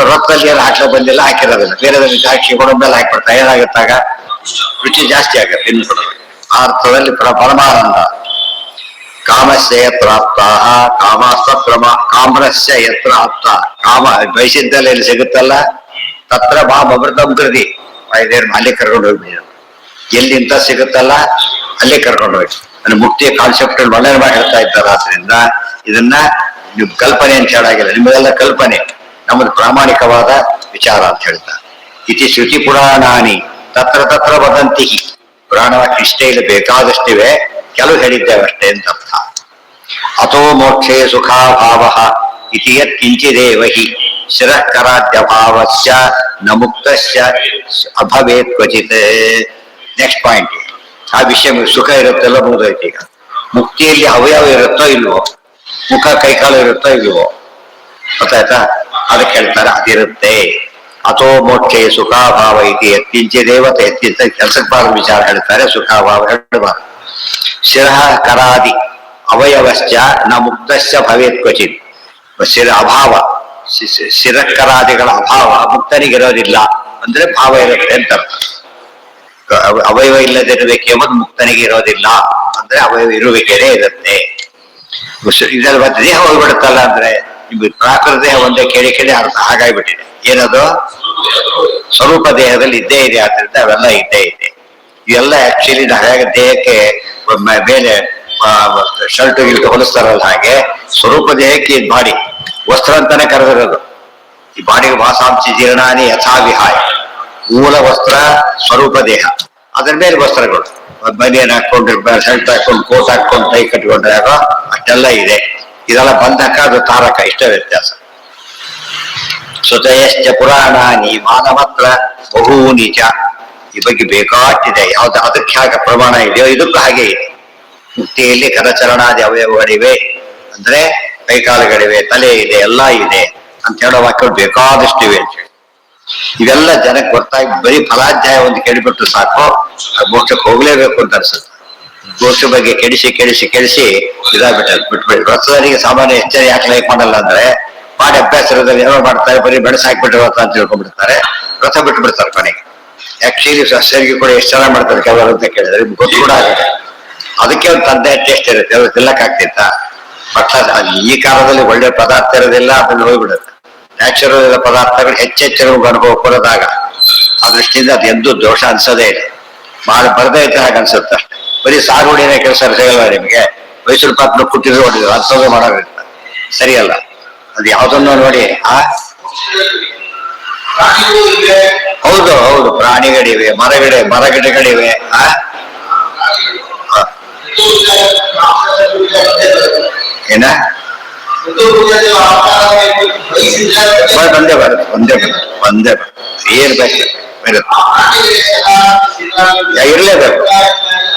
ರೊಕ್ಕದಲ್ಲಿ ಏನು ಹಾಕ್ಲಿಕ್ಕೆ ಬಂದಿಲ್ಲ, ಹಾಕಿರೋದಿಲ್ಲ. ಬೇರೆದಲ್ಲಿ ಹಾಕಿ ಕೊಡೋದ್ಮೇಲೆ ಹಾಕ್ಬಿಡ್ತಾರೆ. ಏನಾಗುತ್ತಾಗ ರುಚಿ ಜಾಸ್ತಿ ಆಗುತ್ತೆ ಇನ್ನು ಕೊಡೋದು. ಆ ಅರ್ಥದಲ್ಲಿ ಪರಮಾನಂದ. ಕಾಮಸ್ಯ ಯತ್ರ ಆಪ್ತ ಕಾಮಾಸ್ತಕ್ರಮ ಕಾಮ್ರಸ್ಯ ಯತ್ರ ಆಪ್ತ. ಕಾಮ ಬಯಸಿದ್ದಲ್ಲಿ ಎಲ್ಲಿ ಸಿಗುತ್ತಲ್ಲ ತತ್ರ ಮಾಂ ಅಮೃತಂ ಕೃತಿ. ಅಲ್ಲಿ ಕರ್ಕೊಂಡು ಹೋಗ್ಬಿಡಿ. ಎಲ್ಲಿ ಇಂಥ ಸಿಗುತ್ತಲ್ಲ ಅಲ್ಲಿ ಕರ್ಕೊಂಡು ಹೋಗಿ. ಅಂದ್ರೆ ಮುಕ್ತಿಯ ಕಾನ್ಸೆಪ್ಟ್ ವರ್ಣನೆ ಮಾಡಿ ಹೇಳ್ತಾ ಇದ್ದಾರೆ. ಆದ್ರಿಂದ ಇದನ್ನ ನಿಮ್ ಕಲ್ಪನೆ ಅಂತ ಹೇಳಾಗಿಲ್ಲ, ನಿಮಗೆಲ್ಲ ಕಲ್ಪನೆ, ನಮ್ಮದು ಪ್ರಾಮಾಣಿಕವಾದ ವಿಚಾರ ಅಂತ ಹೇಳ್ತಾರೆ. ಇತಿ ಶ್ರುತಿ ಪುರಾಣಾನಿ ತತ್ರ ತತ್ರ ವದಂತಿ. ಪುರಾಣವಾಗಿ ಇಷ್ಟೇ ಇಲ್ಲ, ಬೇಕಾದಷ್ಟಿವೆ, ಕೆಲವು ಹೇಳಿದ್ದೇವೆ ಅಷ್ಟೇ ಅಂತ ಅರ್ಥ. ಅಥೋ ಮೋಕ್ಷೇ ಸುಖಾಭಾವ ಇತಿ ಯತ್ ಕಿಂಚಿದೇವ ಹಿ ಶಿರಃಕರಾದ್ಯಭಾವಸ್ಯ ನ ಮುಕ್ತಸ್ಯ ಅಭವೇತ್ ಕ್ವಚಿತ್. Next point. ಆ ವಿಷಯ ಸುಖ ಇರುತ್ತೆಲ್ಲ ಮುಗಿದೋಯ್ತು. ಈಗ ಮುಕ್ತಿಯಲ್ಲಿ ಅವಯವ ಇರುತ್ತೋ ಇಲ್ವೋ, ಮುಖ ಕೈಕಾಲು ಇರುತ್ತೋ ಇಲ್ವೋ, ಗೊತ್ತಾಯ್ತಾ? ಅದಕ್ಕೆ ಹೇಳ್ತಾರೆ ಅದಿರುತ್ತೆ. ಅಥೋ ಮೋಕ್ಷೆ ಸುಖಾಭಾವ ಇತಿ ಎತ್ತಿಂಚೆ ದೇವತೆ ಎತ್ತಿಂತ ಕೆಲಸಕ್ಕೆ ಬಾರದ ವಿಚಾರ ಹೇಳ್ತಾರೆ. ಸುಖಾಭಾವ ಹೇಳಬಾರದು. ಶಿರಃ ಕರಾದಿ ಅವಯವಶ್ಚ ನ ಮುಕ್ತಶ್ಚ ಭವೇತ್ ಕ್ವಚಿತ್. ಶಿರ ಅಭಾವ, ಶಿರಕರಾದಿಗಳ ಅಭಾವ ಮುಕ್ತನಿಗಿರೋದಿಲ್ಲ ಅಂದ್ರೆ ಭಾವ ಇರುತ್ತೆ ಅಂತ. ಅವಯವ ಇಲ್ಲದಿರುವಿಕೆ ಎಂಬುದು ಮುಕ್ತನಿಗೆ ಇರೋದಿಲ್ಲ ಅಂದ್ರೆ ಅವಯವ ಇರುವಿಕೆನೇ ಇರುತ್ತೆ. ಇದರಲ್ಲಿ ಮತ್ತೆ ದೇಹ ಹೋಗ್ಬಿಡುತ್ತಲ್ಲ ಅಂದ್ರೆ ನಿಮ್ಗೆ ಪ್ರಾಕೃತ ದೇಹ ಒಂದೇ ಕೇಳಿ ಕೇಳಿ ಅರ್ಥ ಹಾಗಾಗ್ಬಿಟ್ಟಿದೆ. ಏನದು ಸ್ವರೂಪ ದೇಹದಲ್ಲಿ ಇದ್ದೇ ಇದೆ, ಆದ್ರಿಂದ ಅವೆಲ್ಲ ಇದ್ದೇ ಇದೆ. ಇವೆಲ್ಲ ಆಕ್ಚುಲಿ ಹಾಗಾಗಿ ದೇಹಕ್ಕೆ ಮೇಲೆ ಶರ್ಟ್ ಗಿಲ್ಟ್ ಹೊಲಿಸ್ತಾರಲ್ಲ ಹಾಗೆ ಸ್ವರೂಪ ದೇಹಕ್ಕೆ ಇದು ಬಾಡಿ ವಸ್ತ್ರ ಅಂತಾನೆ ಕರೆದಿರೋದು. ಈ ಬಾಡಿಗೆ ವಾಸಾಂಶಿ ಜೀರ್ಣಾನಿ ಯಥಾ ವಿಹಾಯ. ಮೂಲ ವಸ್ತ್ರ ಸ್ವರೂಪ ದೇಹ, ಅದರ ಮೇಲೆ ವಸ್ತ್ರಗಳು ಬನಿಯನ್ ಹಾಕೊಂಡು ಶರ್ಟ್ ಹಾಕೊಂಡು ಕೋಟ್ ಹಾಕೊಂಡು ಕೈ ಕಟ್ಕೊಂಡ್ರೆ ಆಗೋ ಅಷ್ಟೆಲ್ಲ ಇದೆ. ಇದೆಲ್ಲ ಬಂಧಕ, ಅದು ತಾರಕ, ಇಷ್ಟ ವ್ಯತ್ಯಾಸ. ಸುತಯಶ್ಚ ಪುರಾಣಾನಿ ಮಾನವತ್ರ ಬಹೂನಿ ಚ. ಈ ಬಗ್ಗೆ ಬೇಕಾಗ್ತಿದೆ. ಯಾವ್ದು ಅದಕ್ಕೆ ಹಾಗೆ ಪ್ರಮಾಣ ಇದೆಯೋ ಇದಕ್ಕೂ ಹಾಗೆ ಇದೆ. ಮುಕ್ತಿಯಲ್ಲಿ ಕರಚರಣಾದಿ ಅವಯವಗಳಿವೆ ಅಂದ್ರೆ ಕೈಕಾಲುಗಳಿವೆ, ತಲೆ ಇದೆ, ಎಲ್ಲ ಇದೆ ಅಂತ ಹೇಳೋ ವಾಕ್ಯಗಳು ಬೇಕಾದಷ್ಟಿವೆ ಅಂತ ಹೇಳಿ. ಇವೆಲ್ಲ ಜನಕ್ಕೆ ಗೊತ್ತಾಗಿ ಬರೀ ಫಲಾಧ್ಯಾಯ ಒಂದು ಕೇಳಿಬಿಟ್ಟು ಸಾಕು, ಮೋಕ್ಷಕ್ಕೆ ಹೋಗ್ಲೇಬೇಕು ಅಂತ ಅನ್ಸುತ್ತೆ. ಮೋಕ್ಷ ಬಗ್ಗೆ ಕೆಡಿಸಿ ಕೆಡಿಸಿ ಕೆಡಿಸಿ ಬಿಟ್ಬಿಡಿ. ವ್ರತದವರಿಗೆ ಸಾಮಾನ್ಯ ಎಚ್ಚರ ಯಾಕೆ ಲೈಕ್ ಮಾಡಲ್ಲ ಅಂದ್ರೆ ಮಾಡಿ ಅಭ್ಯಾಸ ಇರೋದ್ರಲ್ಲಿ ಏನೋ ಮಾಡ್ತಾರೆ, ಬರೀ ಬೆಳೆಸಿ ಹಾಕ್ಬಿಟ್ರೆ ವ್ರತ ಅಂತ ತಿಳ್ಕೊಂಡ್ಬಿಡ್ತಾರೆ, ವ್ರತ ಬಿಟ್ಟು ಬಿಡ್ತಾರೆ ಕೊನೆಗೆ. ಆಕ್ಚುಲಿ ಸಸ್ಯರಿಗೆ ಕೂಡ ಎಷ್ಟು ಚೆನ್ನಾಗಿ ಮಾಡ್ತಾರೆ ಕೆಲವರು ಅಂತ ಕೇಳಿದ್ರೆ ಗೊತ್ತು ಕೂಡ ಆಗುತ್ತೆ. ಅದಕ್ಕೆ ಒಂದು ತಂದೆ ಟೇಸ್ಟ್ ಇರುತ್ತೆ, ಅವ್ರು ತಿನ್ನಕ್ಕಾಗ್ತಿತ್ತ? ಪಟ್ಟ ಈ ಕಾಲದಲ್ಲಿ ಒಳ್ಳೆ ಪದಾರ್ಥ ಇರೋದಿಲ್ಲ, ಅದನ್ನು ಹೋಗ್ಬಿಡುತ್ತೆ. ನ್ಯಾಚುರಲ್ ಪದಾರ್ಥಗಳು ಹೆಚ್ಚೆಚ್ಚು ಅನುಭವ ಕೊಡೋದಾಗ ಆ ದೃಷ್ಟಿಯಿಂದ ಅದು ಎಂದೂ ದೋಷ ಅನ್ಸೋದೇ ಇಲ್ಲ. ಮಾಡಿ ಬರದೇ ಇದ್ದ ಹಾಗೆ ಅನ್ಸುತ್ತೆ ಅಷ್ಟೇ. ಬರೀ ಸಾಗುವಳಿನೇ ಕೆಲಸ ಸಿಗಲ್ವ ನಿಮಗೆ? ಮೈಸೂರು ಪಾತ್ನ ಕುಟ್ಟಿದ್ರು ಹೊಡಿದ್ರು ಅಂಥದ್ದು ಮಾಡೋದಿರ್ತಾರೆ, ಸರಿಯಲ್ಲ. ಅದು ಯಾವುದನ್ನು ನೋಡಿ ಹೌದು ಹೌದು, ಪ್ರಾಣಿಗಳಿವೆ, ಮರಗಿಡಗಳಿವೆ. ಏನ ಒಂದೇ ಬರುತ್ತೆ ಏನ್ ಬೇಕು ಇರ್ಲೇಬೇಕು.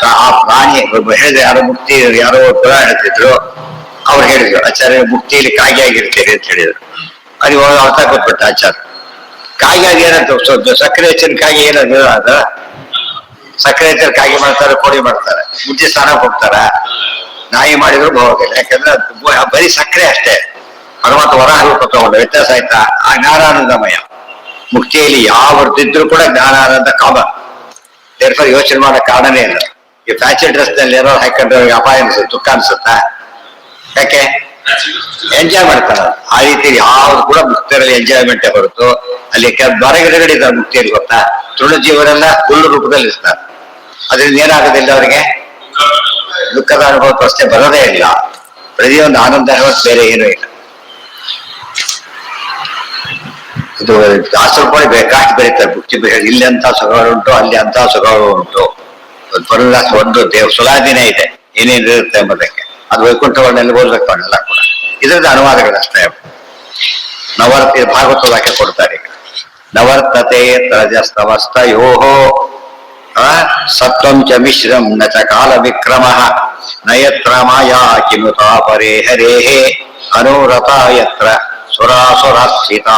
ಆ ಪ್ರಾಣಿ ಹೇಳಿದ್ರೆ ಯಾರೋ ಮುಕ್ತಿ, ಯಾರೋ ಪುರ ಹೇಳ್ತಿದ್ರು, ಅವ್ರು ಹೇಳಿದ್ರು ಆಚಾರ್ಯ ಮುಕ್ತಿಯಲ್ಲಿ ಕಾಗಿ ಆಗಿರ್ತೀರಿ ಅಂತ ಹೇಳಿದ್ರು. ಅದು ಅರ್ಥ ಕೊಟ್ಬಿಟ್ಟ ಆಚಾರ್ಯ. ಕಾಗಿ ಆಗಿ ಏನಂತ ಸಕ್ಕರೆ ಹೆಚ್ಚಿನ ಕಾಗಿ ಏನದು? ಅದ ಸಕ್ಕರೆ ಹೆಚ್ಚಿನ ಕಾಗಿ ಮಾಡ್ತಾರೆ, ಕೋಳಿ ಮಾಡ್ತಾರೆ, ಮುಟ್ಟಿ ಸ್ನಾನಕ್ಕೆ ಹೋಗ್ತಾರ, ನಾಯಿ ಮಾಡಿದ್ರು ಹೋಗಿಲ್ಲ. ಯಾಕಂದ್ರೆ ಬರೀ ಸಕ್ಕರೆ ಅಷ್ಟೇ. ಪರಮಾತ್ಮ ಹೊರ ರೂಪ ತಗೊಂಡು ವ್ಯತ್ಯಾಸ ಆಯ್ತಾ? ಆ ಜ್ಞಾನಾನಂದಮಯ. ಮುಕ್ತಿಯಲ್ಲಿ ಯಾವ್ದಿದ್ರು ಕೂಡ ಜ್ಞಾನಾನಂದ ಕಾಮನ್. ದೇರ್ಫರ್ ಯೋಚನೆ ಮಾಡೋ ಕಾರಣನೇ ಇಲ್ಲ. ಈ ಫ್ಯಾಷನ್ ಡ್ರೆಸ್ ನಲ್ಲಿ ಏನೋ ಹಾಕೊಂಡ್ರೆ ಅಪಾಯ ಅನ್ಸುತ್ತೆ, ದುಃಖ ಅನ್ಸುತ್ತಾ? ಯಾಕೆ? ಎಂಜಾಯ್ ಮಾಡ್ತಾರ. ಆ ರೀತಿ ಯಾವ್ದು ಕೂಡ ಮುಕ್ತಿಯಲ್ಲಿ ಎಂಜಾಯ್ಮೆಂಟೇ ಹೊರತು ಅಲ್ಲಿ ಮರಗಿಡಗಳಿದ್ದಾರೆ ಮುಕ್ತಿಯಲ್ಲಿ, ಗೊತ್ತಾ? ತೃಣಜೀವರೆಲ್ಲ ಹುಲ್ಲು ರೂಪದಲ್ಲಿ ಇರ್ತಾರೆ. ಅದರಿಂದ ಏನಾಗೋದಿಲ್ಲ ಅವರಿಗೆ, ದುಃಖದ ಅನುಭವ ಪ್ರಶ್ನೆ ಬರೋದೇ ಇಲ್ಲ. ಪ್ರತಿಯೊಂದು ಆನಂದ ಹೊರತು ಬೇರೆ ಏನೂ ಇಲ್ಲ. ಇದು ದಾಸರು ಬೇಕಾಷ್ಟು ಬರೀತಾರೆ ಮುಕ್ತಿ. ಇಲ್ಲಿ ಅಂತ ಸುಖಗಳುಂಟು, ಅಲ್ಲಿ ಅಂತ ಸುಖಗಳು ಉಂಟು. ಪರದಾಸ ಒಂದು ಸುಲಾದಿನೇ ಇದೆ, ಏನೇನಿರುತ್ತೆ ಎಂಬುದಕ್ಕೆ. ಅದು ವೈಕುಂಠವನ್ನೆಲ್ಲ ಓದ್ಬೇಕು ಅವನ್ನೆಲ್ಲ ಕೂಡ. ಇದರದ ಅನುವಾದಗಳಷ್ಟೇ. ನವರ್ತಿ ಭಾಗವತ ವಾಕ್ಯ ಕೊಡ್ತಾರೆ. ನವರ್ತತೆ ರಜಸ್ತಮಸ್ತಯೋಹೋ ಸತ್ವಂ ಚ ಮಿಶ್ರಂ ನ ಚ ಕಾಲ ವಿಕ್ರಮ ನಯತ್ರ ಮಾಯಾ ಕಿಮುತಾ ಪರೇ ಹರೇಃ ಅನುರತ ಯತ್ರ ಸುರಾಸುರಾಸ್ಥಿತಾ.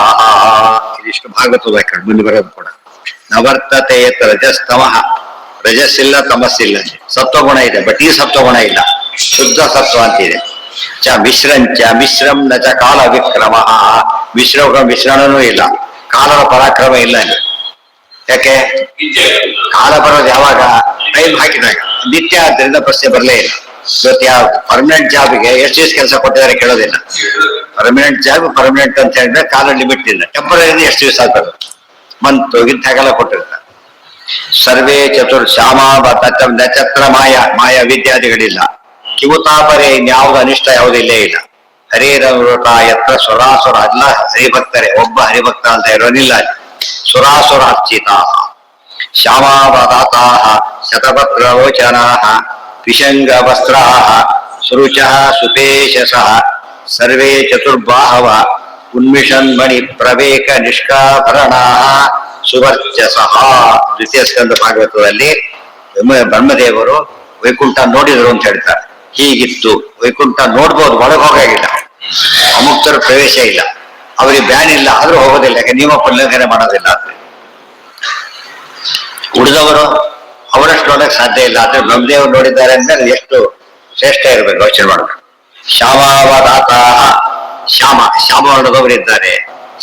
ಇದಿಷ್ಟು ಭಾಗವತ ವಾಕ್ಯ. ಮುಂದೆ ಬರೋದು ಕೂಡ ನವರ್ತತೆ ರಜಸ್ತಮಃ. ರಜಸ್ಸಿಲ್ಲ, ತಮಸ್ಸಿಲ್ಲ, ಸತ್ವಗುಣ ಇದೆ. ಬಟ್ ಈ ಸತ್ವಗುಣ ಇಲ್ಲ, ಶುದ್ಧ ಸತ್ವ ಅಂತಿದೆ. ಚ ಮಿಶ್ರಂ ನ ಚ ಕಾಲ ವಿಕ್ರಮ. ಮಿಶ್ರಣನೂ ಇಲ್ಲ, ಕಾಲದ ಪರಾಕ್ರಮ ಇಲ್ಲ. ಯಾಕೆ? ಕಾಲ ಬರೋದು ಯಾವಾಗ? ಟೈಮ್ ಹಾಕಿದಾಗ. ನಿತ್ಯ ಆದ್ರಿಂದ ಪ್ರಶ್ನೆ ಬರಲೇ ಇಲ್ಲ. ಇವತ್ತು ಯಾವ ಪರ್ಮನೆಂಟ್ ಜಾಬ್ಗೆ ಎಷ್ಟು ದಿವಸ ಕೆಲಸ ಕೊಟ್ಟಿದ್ದಾರೆ ಕೇಳೋದಿಲ್ಲ. ಪರ್ಮನೆಂಟ್ ಜಾಬ್ ಪರ್ಮನೆಂಟ್ ಅಂತ ಹೇಳಿದ್ರೆ ಕಾಲ ಲಿಮಿಟ್ ಇಲ್ಲ. ಟೆಂಪರರಿ ಎಷ್ಟು ದಿವಸ ಆಗ್ತದೆ, ಮಂತ್ ಇಂಥಾಗೆಲ್ಲ ಕೊಟ್ಟಿರ್ತಾರೆ. ಸರ್ವೇ ಶ್ಯಾಮ ನಕ್ಷತ್ರ ಮಾಯ ವಿದ್ಯಾದಿಗಳಿಲ್ಲ. ಕಿವುತಾಪರೆ ಇನ್ಯಾವುದು ಅನಿಷ್ಟ ಯಾವುದಿಲ್ಲೇ ಇಲ್ಲ. ಹರೇರವೃತ ಯತ್ರ ಸುರಾಸುರ. ಎಲ್ಲ ಹರಿಭಕ್ತರೇ, ಒಬ್ಬ ಹರಿಭಕ್ತ ಅಂತ ಇರೋನಿಲ್ಲ ಅಲ್ಲಿ. ಸುರಾಸುರ ಅರ್ಚಿತಾ ಶ್ಯಾಮಾವತಾಃ ಶತಪತ್ರವೋಚನಾಃ ವಿಷಂಗ ವಸ್ತ್ರಾಃ ಸೃಚಃ ಸುಪೇಶಸಃ ಸರ್ವೇ ಚತುರ್ಬಾಹವ ಉನ್ಮಿಷನ್ಮಣಿ ಪ್ರವೇಕ ನಿಷ್ಕಾಭರಣಾಃ ಸುವರ್ಚಸಃ. ದ್ವಿತೀಯ ಸ್ಕಂದ ಭಾಗವತದಲ್ಲಿ ಬ್ರಹ್ಮದೇವರು ವೈಕುಂಠ ನೋಡಿದ್ರು ಅಂತ ಹೇಳ್ತಾರೆ. ಹೀಗಿತ್ತು ವೈಕುಂಠ ನೋಡ್ಬೋದು, ಒಳಗೆ ಹೋಗಾಗಿಲ್ಲ, ಅಮುಕ್ತರ ಪ್ರವೇಶ ಇಲ್ಲ, ಅವರಿಗೆ ಬ್ಯಾನ್ ಇಲ್ಲ, ಆದ್ರೂ ಹೋಗೋದಿಲ್ಲ, ಯಾಕೆ ನಿಯಮ ಉಲ್ಲಂಘನೆ ಮಾಡೋದಿಲ್ಲ. ಉಳಿದವರು ಅವರಷ್ಟು ನೋಡಕ್ ಸಾಧ್ಯ ಇಲ್ಲ. ಆದ್ರೆ ಬ್ರಹ್ಮದೇವರು ನೋಡಿದ್ದಾರೆ ಅಂದ್ರೆ ಎಷ್ಟು ಶ್ರೇಷ್ಠ ಇರಬೇಕು ಯೋಚನೆ ಮಾಡಬೇಕು. ಶ್ಯಾಮಾವದಾತ, ಶ್ಯಾಮ ಶ್ಯಾಮವರ್ಣದವರಿದ್ದಾರೆ.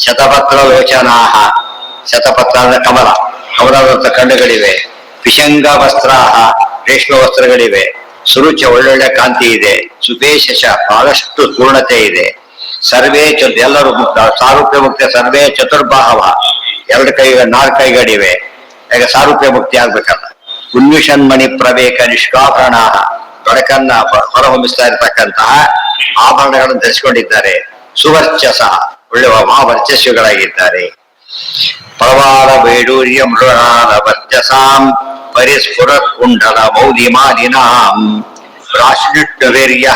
ಶತಪತ್ರ ಲೋಚನಾಹ, ಶತಪತ್ರ ಅಂದ್ರೆ ಕಮಲ, ಕಮಲದಂತ ಕಣ್ಣುಗಳಿವೆ. ಪಿಶಂಗ ವಸ್ತ್ರಾಹ, ರೇಷ್ಮೆ ವಸ್ತ್ರಗಳಿವೆ. ಸುರುಚ ಒಳ್ಳೊಳ್ಳೆ ಕಾಂತಿ ಇದೆ. ಸುಪೇಶಶ ಬಹಳಷ್ಟು ಪೂರ್ಣತೆ ಇದೆ. ಸರ್ವೇ ಎಲ್ಲರೂ ಮುಕ್ತ, ಸಾರೂಪ್ಯ ಮುಕ್ತ. ಸರ್ವೇ ಚತುರ್ಬಾಹವ, ಎರಡು ಕೈ 4 ಕೈಗಳಿವೆ. ಈಗ ಸಾರೂಪ್ಯ ಮುಕ್ತಿ ಆಗ್ಬೇಕಲ್ಲ. ಉನ್ಮಿಷನ್ ಮಣಿ ಪ್ರವೇಕ ನಿಷ್ಕಾಭರಣ, ಬೆಳಕನ್ನ ಹೊರಹೊಮ್ಮಿಸ್ತಾ ಇರತಕ್ಕಂತಹ ಆಭರಣಗಳನ್ನು ಧರಿಸಿಕೊಂಡಿದ್ದಾರೆ. ಸುವರ್ಚಸ, ಒಳ್ಳೆ ಮಹಾವರ್ಚಸ್ಸುಗಳಾಗಿದ್ದಾರೆ. ಪ್ರವಾಳ ವೈಡೂರ್ಯ ಮೃಣಾಲ ವರ್ಚಸಾಂ ಪರಿಸ್ಫುರ ಕುಂಡಲ ಮೌಲಿಮಾಲಿನಾಂ ರಾಶ್ನಿಷ್ಠವೀರ್ಯ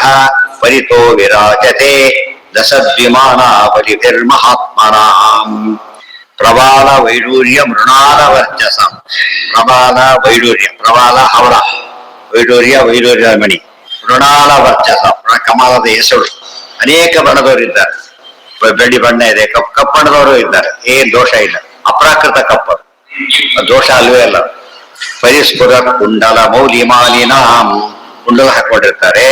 ಪರಿತೋ ವಿರಾಜತೆ ದಶದ್ವಿಮಾನ ಬಲಿಭಿರ್ಮಹಾತ್ಮನಾಂ. ಪ್ರವಾಲ ವೈಡೂರ್ಯ ಮೃಣಾಲ ವರ್ಚಸ, ಪ್ರವಾಲ ವೈಡೂರ್ಯ, ಪ್ರವಾಲ ಹವಳ, ವೈಡೂರ್ಯ ವೈಡೂರ್ಯ ಮಣಿ, ಮೃಣಾಲ ವರ್ಚಸ ಕಮಲದ ಹೆಸರು. ಅನೇಕ ಬಣ್ಣದವರು ಇದ್ದಾರೆ. ಬೆಳ್ಳಿ ಬಣ್ಣ ಇದೆ, ಕಪ್ಪಣ್ಣದವರು ಇದ್ದಾರೆ. ಏನ್ ದೋಷ ಇಲ್ಲ, ಅಪ್ರಾಕೃತ ಕಪ್ಪ, ದೋಷ ಅಲ್ವೇ ಅಲ್ಲ. ಪರಿಸ್ಫುರ ಕುಂಡಲ ಮೌಲಿ ಮಾಲಿನಾಂ, ಕುಂಡಲ ಹಾಕೊಂಡಿರ್ತಾರೆ,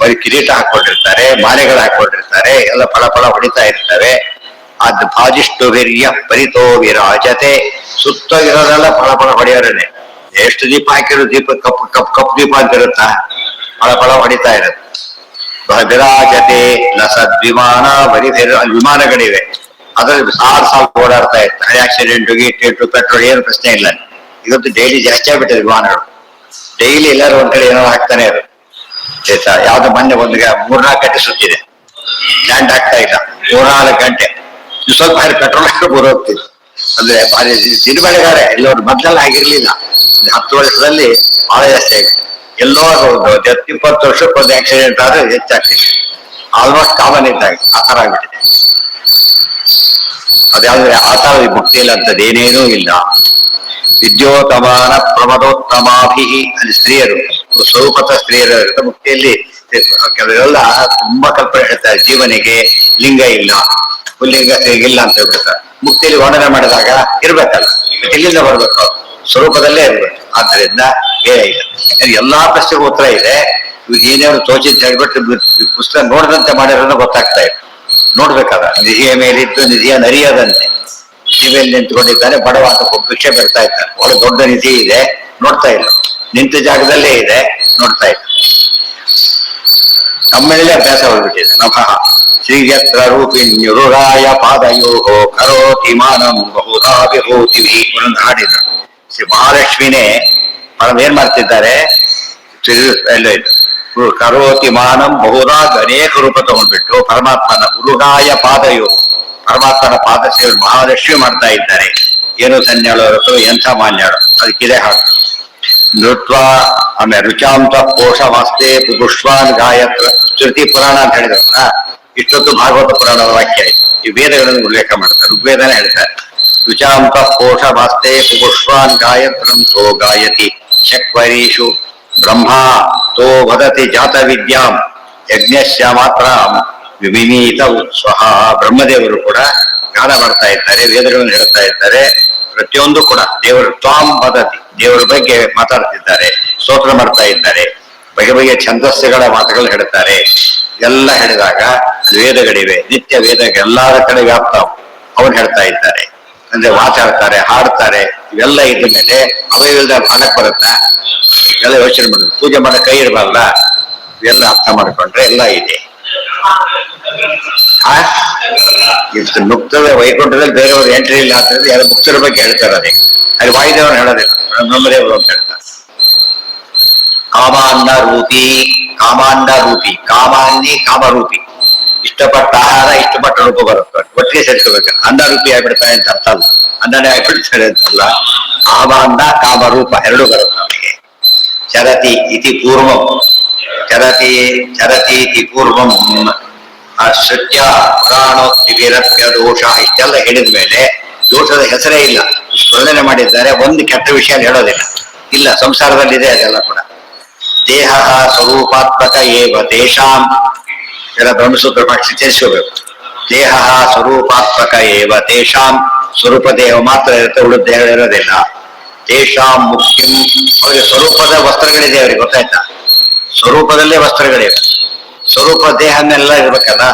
ಬರೀ ಕಿರೀಟ ಹಾಕೊಂಡಿರ್ತಾರೆ, ಮಾಲೆಗಳು ಹಾಕೊಂಡಿರ್ತಾರೆ, ಎಲ್ಲ ಫಳ ಫಳ ಹೊಡಿತಾ ಇರ್ತವೆ. ಅದ್ ಭಾಜಿಷ್ಟು ವೀರ್ಯ ಪರಿತೋ ವಿರಾಜತೆ, ಸುತ್ತ ಇರೋದೆಲ್ಲ ಫಳ ಫಳ ಹೊಡೆಯೋರೇನೆ. ಎಷ್ಟು ದೀಪ ಹಾಕಿರೋ ದೀಪ ಕಪ್ಪು ಕಪ್ಪು ಕಪ್ಪು ದೀಪ ಅಂತ ಇರುತ್ತಾ, ಫಳ ಫಳ ಹೊಡಿತಾ ಇರುತ್ತೆ. ವಿರಾಜತೆ ಲಸದ್ವಿಮಾನ ಬರಿಭಿರ್, ವಿಮಾನಗಳಿವೆ, ಅದ್ರಲ್ಲಿ ಸಾಲು ಓಡಾಡ್ತಾ ಇರ್ತಾರೆ. ಆಕ್ಸಿಡೆಂಟು ಗೀಟೆಂಟು ಪೆಟ್ರೋಲ್ ಏನು ಪ್ರಶ್ನೆ ಇಲ್ಲ. ಇವತ್ತು ಡೈಲಿ ಜಾಸ್ತಿ ಆಗ್ಬಿಟ್ಟಿದೆ ವಿಮಾನಗಳು. ಡೈಲಿ ಎಲ್ಲರೂ ಒಂದ್ ಕಡೆ ಏನೋ ಹಾಕ್ತಾನೆ ಇರು ಆಯ್ತಾ. ಯಾವ್ದು ಮೊನ್ನೆ 3-4 ಗಂಟೆ ಸುತ್ತಿದೆ, ಲ್ಯಾಂಡ್ ಆಗ್ತಾ ಇಲ್ಲ. 3-4 ಗಂಟೆ ಸ್ವಲ್ಪ ಪೆಟ್ರೋಲ್ ಹಾಕಿ ಹೋಗ್ತಿದ್ರು. ಅಂದ್ರೆ ಭಾರಿ ದಿನಬೆಳಗಾರೆ ಎಲ್ಲರೂ ಮೊದಲೆಲ್ಲ ಆಗಿರ್ಲಿಲ್ಲ. 10 ವರ್ಷದಲ್ಲಿ ಬಹಳ ಜಾಸ್ತಿ ಆಗಿದೆ. ಎಲ್ಲೋ 10-20 ವರ್ಷಕ್ಕೆ ಒಂದು ಆಕ್ಸಿಡೆಂಟ್ ಆದ್ರೆ ಹೆಚ್ಚಾಗ್ತಿದೆ. ಆಲ್ಮೋಸ್ಟ್ ಕಾಮನ್ ಇದ್ದಾಗ ಆ ತರ ಆಗ್ಬಿಟ್ಟಿದೆ. ಅದಾದ್ರೆ ಆ ತರ ಮುಕ್ತಿ ಇಲ್ಲ ಅಂತದ್ದು ಏನೇನೂ ಇಲ್ಲ. ವಿದ್ಯೋತಮಾನ ಪ್ರಮದೋತ್ತಮಾಭಿ, ಅಲ್ಲಿ ಸ್ತ್ರೀಯರು, ಸ್ವರೂಪತ ಸ್ತ್ರೀಯರು ಮುಕ್ತಿಯಲ್ಲಿ ಕೆಲವೆಲ್ಲ ತುಂಬಾ ಕಲ್ಪನೆ ಹೇಳ್ತಾರೆ. ಜೀವನಿಗೆ ಲಿಂಗ ಇಲ್ಲ, ಪುಲ್ಲಿಂಗ ಇಲ್ಲ ಅಂತ ಹೇಳ್ಬಿಡ್ತಾರೆ. ಮುಕ್ತಿಯಲ್ಲಿ ವರ್ಣನೆ ಮಾಡಿದಾಗ ಇರ್ಬೇಕಲ್ಲ, ಎಲ್ಲಿಂದ ಬರ್ಬೇಕು, ಸ್ವರೂಪದಲ್ಲೇ ಇರ್ಬೇಕು. ಆದ್ದರಿಂದ ಇಲ್ಲ. ಎಲ್ಲಾ ಪ್ರಶ್ನೆಗೂ ಉತ್ತರ ಇದೆ. ಇವಾಗ ಏನೇನು ತೋಚಿದ್ ಹೇಳ್ಬಿಟ್ಟು ಪುಸ್ತಕ ನೋಡದಂತೆ ಮಾಡಿರೋದು ಗೊತ್ತಾಗ್ತಾ ಇದೆ. ನೋಡ್ಬೇಕಾದ ನಿಧಿಯ ಮೇಲಿದ್ದು ನಿಧಿಯ ನರಿಯದಂತೆ, ನಿಧಿ ಮೇಲೆ ನಿಂತ್ಕೊಂಡಿದ್ದಾನೆ, ಬಡವ ಅಂತ ಭಿಕ್ಷೆ ಬಿಡ್ತಾ ಇದ್ದಾನೆ. ಒಳ್ಳೆ ದೊಡ್ಡ ನಿಧಿ ಇದೆ, ನೋಡ್ತಾ ಇಲ್ಲ. ನಿಂತ ಜಾಗದಲ್ಲೇ ಇದೆ, ನೋಡ್ತಾ ಇಲ್ಲ. ನಮ್ಮನೇಲೆ ಅಭ್ಯಾಸ ಹೋಗ್ಬಿಟ್ಟಿದೆ. ನಮಃ ಶ್ರೀಯತ್ರ ರೂಪಿಣ್ಯುರುರಾಯ ಪಾದಯೋ ಕರೋತಿ ಮಾನಂ ಬಹುಧಾ ವಿಭೂತಿಭಿ ಒಂದು ಹಾಡಿದ್ರು. ಶ್ರೀ ಮಹಾಲಕ್ಷ್ಮಿನೇ ಏನ್ ಮಾಡ್ತಿದ್ದಾರೆ, ಕರೋತಿ ಮಾನಂ ಬಹುಧಾ ಅನೇಕ ರೂಪ ತಗೊಂಡ್ಬಿಟ್ಟು ಪರಮಾತ್ಮನ ಉರುಗಾಯ ಪಾದಯೋ, ಪರಮಾತ್ಮನ ಪಾದ ಸೇವೆ ಮಹಾಲಕ್ಷ್ಮಿ ಮಾಡ್ತಾ ಇದ್ದಾರೆ. ಏನು ಧನ್ಯಳು ಹೊರತು ಎಂಥ ಮಾನ್ಯಳು. ಅದಕ್ಕಿದೆ ಹಾಡು. ನೃತ್ವ ಆಮೇಲೆ ರುಚಾಂತ ಕೋಶ ವಾಸ್ತೆ ಪುಷ್ಪಾನ್ ಗಾಯತ್ರ, ಶ್ರುತಿ ಪುರಾಣ ಅಂತ ಹೇಳಿದ್ರಲ್ಲ, ಇಷ್ಟೊತ್ತು ಭಾಗವತ ಪುರಾಣದ ವಾಕ್ಯ ಆಯ್ತು. ಈ ವೇದಗಳನ್ನು ಉಲ್ಲೇಖ ಮಾಡ್ತಾರೆ, ಋಗ್ವೇದನೇ ಹೇಳ್ತಾರೆ. ರುಚಾಂತ ಕೋಶ ವಾಸ್ತೆ ಪುಷ್ಪಾನ್ ಗಾಯತ್ರಂ ತೋ ಗಾಯತಿ ಶಕ್ವರೀಷು ಬ್ರಹ್ಮ ತೋ ವದತಿ ಜಾತ ವಿದ್ಯಾಂ ಯಜ್ಞಸ್ಯ ಮಾತ್ರ ವಿನೀತ ಸ್ವಹ. ಬ್ರಹ್ಮದೇವರು ಕೂಡ ಗಾನ ಮಾಡ್ತಾ ಇದ್ದಾರೆ, ವೇದಗಳನ್ನು ಹೇಳ್ತಾ ಇದ್ದಾರೆ. ಪ್ರತಿಯೊಂದು ಕೂಡ ದೇವರು ತ್ವಾಂ ವದತಿ, ದೇವರ ಬಗ್ಗೆ ಮಾತಾಡ್ತಿದ್ದಾರೆ, ಸ್ತೋತ್ರ ಮಾಡ್ತಾ ಇದ್ದಾರೆ. ಬಗೆ ಬಗೆಯ ಛಂದಸ್ಸುಗಳ ಮಾತುಗಳು ಹೇಳ್ತಾರೆ. ಎಲ್ಲ ಹೇಳಿದಾಗ ವೇದಗಳಿವೆ, ನಿತ್ಯ ವೇದ ಎಲ್ಲಾರ ಕಡೆ ವ್ಯಾಪ್ತ, ಅವನು ಹೇಳ್ತಾ ಇದ್ದಾರೆ. ಅಂದ್ರೆ ಮಾತಾಡ್ತಾರೆ, ಹಾಡ್ತಾರೆ. ಇವೆಲ್ಲ ಇದ್ದ ಮೇಲೆ ಅವಯವಿಲ್ಲದ ಮಾಡಕ್ ಬರುತ್ತಾ? ಎಲ್ಲ ಯೋಚನೆ ಮಾಡುದು. ಪೂಜೆ ಮಾಡೋ ಕೈ ಇರಬಾರ್ದ? ಇವೆಲ್ಲ ಅರ್ಥ ಮಾಡಿಕೊಂಡ್ರೆ ಎಲ್ಲ ಇದೆ. ಇಷ್ಟು ಮುಕ್ತದ ವೈಕುಂಠದಲ್ಲಿ ಬೇರೆಯವರು ಎಂಟ್ರಿ ಇಲ್ಲ ಅಂತಂದ್ರೆ ಯಾರು ಮುಕ್ತರ ಬಗ್ಗೆ ಹೇಳ್ತಾರೆ. ಅದೇ ಅಲ್ಲಿ ವಾಯುದೇವರು ಹೇಳೋದಿಲ್ಲ, ಬ್ರಹ್ಮದೇವರು ಅಂತ ಹೇಳ್ತಾರೆ. ಕಾಮಾನ್ನ ರೂಪಿ, ಕಾಮಾನ್ನ ರೂಪಿ, ಕಾಮಾನ್ನಿ ಕಾಮರೂಪಿ. ಇಷ್ಟಪಟ್ಟ ಆಹಾರ ಇಷ್ಟಪಟ್ಟ ರೂಪ ಬರುತ್ತೆ, ಒಟ್ಟಿಗೆ ಸೇರ್ಕೋಬೇಕು. ಅನ್ನ ರೂಪಿ ಆಗ್ಬಿಡ್ತಾರೆ ಅಂತ ಅರ್ಥ ಅಲ್ಲ, ಅನ್ನನೇ ಆಗ್ಬಿಡ್ತಾರೆ ಅಂತಲ್ಲ. ಕಾಮಾನ್ನ ಕಾಮರೂಪ ಎರಡು ಬರುತ್ತೆ ಅವನಿಗೆ. ಚರತಿ ಇತಿ ಪೂರ್ವಂ, ಚರತಿ ಚರತಿ ಇತಿ ಪೂರ್ವಂ ಸತ್ಯ ಪುರಾಣೋಕ್ತಿರಪ್ಯ ದೋಷ, ಇಷ್ಟೆಲ್ಲ ಹೇಳಿದ ಮೇಲೆ ದೋಷದ ಹೆಸರೇ ಇಲ್ಲ. ವರ್ಣನೆ ಮಾಡಿದ್ದಾರೆ, ಒಂದು ಕೆಟ್ಟ ವಿಷಯ ಹೇಳೋದಿಲ್ಲ. ಇಲ್ಲ, ಸಂಸಾರದಲ್ಲಿದೆ ಅದೆಲ್ಲ ಕೂಡ. ದೇಹ ಸ್ವರೂಪಾತ್ಮಕ ಏವ ತೇಷಾಂ, ಎಲ್ಲ ಬ್ರಹ್ಮಸೂತ್ರ ಪಕ್ಷಿ ತಿಳಿಸ್ಕೋಬೇಕು. ದೇಹ ಸ್ವರೂಪಾತ್ಮಕ ಏವ ತೇಷಾಂ, ಸ್ವರೂಪ ದೇಹ ಮಾತ್ರ ಇರುತ್ತೆ, ಉಳಿದ ದೇಹ ಇರೋದಿಲ್ಲ. ತೇಷಾಂ ಮುಖ್ಯಂ, ಅವರಿಗೆ ಸ್ವರೂಪದ ವಸ್ತ್ರಗಳಿದೆ, ಅವರಿಗೆ ಗೊತ್ತಾಯ್ತಾ? ಸ್ವರೂಪದಲ್ಲೇ ವಸ್ತ್ರಗಳಿವೆ. ಸ್ವರೂಪ ದೇಹನೆಲ್ಲ ಇರ್ಬೇಕಲ್ಲ,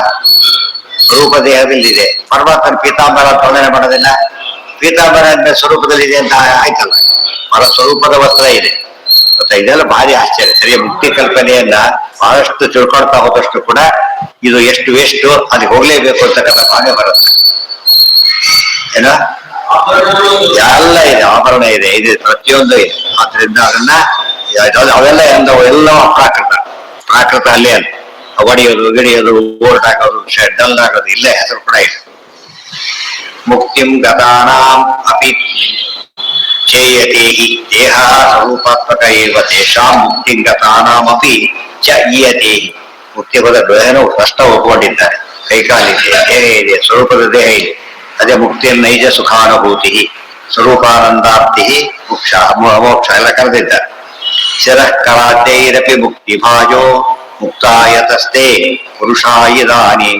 ಸ್ವರೂಪ ದೇಹದಲ್ಲಿದೆ. ಪರಮಾತ್ಮನ ಪೀತಾಂಬರ ತೊಂದರೆ ಮಾಡೋದಿಲ್ಲ, ಪೀತಾಂಬರ ಅಂದ್ಮೇಲೆ ಸ್ವರೂಪದಲ್ಲಿದೆ ಅಂತ ಆಯ್ತಲ್ಲ. ಅವರ ಸ್ವರೂಪದ ವಸ್ತ್ರ ಇದೆ. ಮತ್ತೆ ಇದೆಲ್ಲ ಭಾರಿ ಆಶ್ಚರ್ಯ. ಸರಿ, ಮುಕ್ತಿ ಕಲ್ಪನೆಯನ್ನ ಬಹಳಷ್ಟು ತಿಳ್ಕೊಳ್ತಾ ಹೋದಷ್ಟು ಕೂಡ ಇದು ಎಷ್ಟು ವೇಸ್ಟ್, ಅಲ್ಲಿ ಹೋಗ್ಲೇಬೇಕು ಅಂತಕ್ಕಂಥ ಭಾವನೆ ಬರುತ್ತೆ. ಏನೋ ಎಲ್ಲ ಇದೆ, ಆಭರಣ ಇದೆ, ಇದು ಪ್ರತಿಯೊಂದು ಇದೆ. ಆದ್ರಿಂದ ಅದನ್ನ ಅವೆಲ್ಲ ಎಲ್ಲ ಪ್ರಾಕೃತ. ಪ್ರಾಕೃತ ಅಲ್ಲೇ ಅಲ್ಲ, ಹೊಡೆಯೋದು, ಗಿಡಿಯೋದು, ಓಟ್ ಹಾಕೋದು, ಡಲ್ ಆಗೋದು, ಇಲ್ಲೇ ಹೆಸರು ಕೂಡ ಇದೆ. ಮುಕ್ತಿಂ ಗತಾನಾಂ ಅಪಿ ಚೇಯತೆ ಹಿ ದೇಹ ಸ್ವರೂಪಾತ್ಮಕ ಏವ ತೇಷಾಂ ಮುಕ್ತಿಂ ಗತಾನಾಮಪಿ ಚ ಈಯತೆ ಹಿ. ಮುಕ್ತಿ ಹೋದ ದೇಹನೂ ಕಷ್ಟ ಒಪ್ಕೊಂಡಿದ್ದಾರೆ. ಕೈಕಾಲಿದೆ, ದೇಹ ಇದೆ, ಸ್ವರೂಪದ ದೇಹ ಇದೆ. ಅದೇ ಮುಕ್ತಿಯ ನೈಜ ಸುಖಾನುಭೂತಿ, ಸ್ವರೂಪಾನಂದಾಪ್ತಿ, ಮೋಕ್ಷ ಎಲ್ಲ ಕರೆದಿದ್ದಾರೆ. ಶಿರಃ ಕರಾದ್ಯೈರಪಿ ಮುಕ್ತಿ ಭಾಜೋ ಮುಕ್ತಾಯತಸ್ತೆ ಪುರುಷಾಯಿದಾನಿ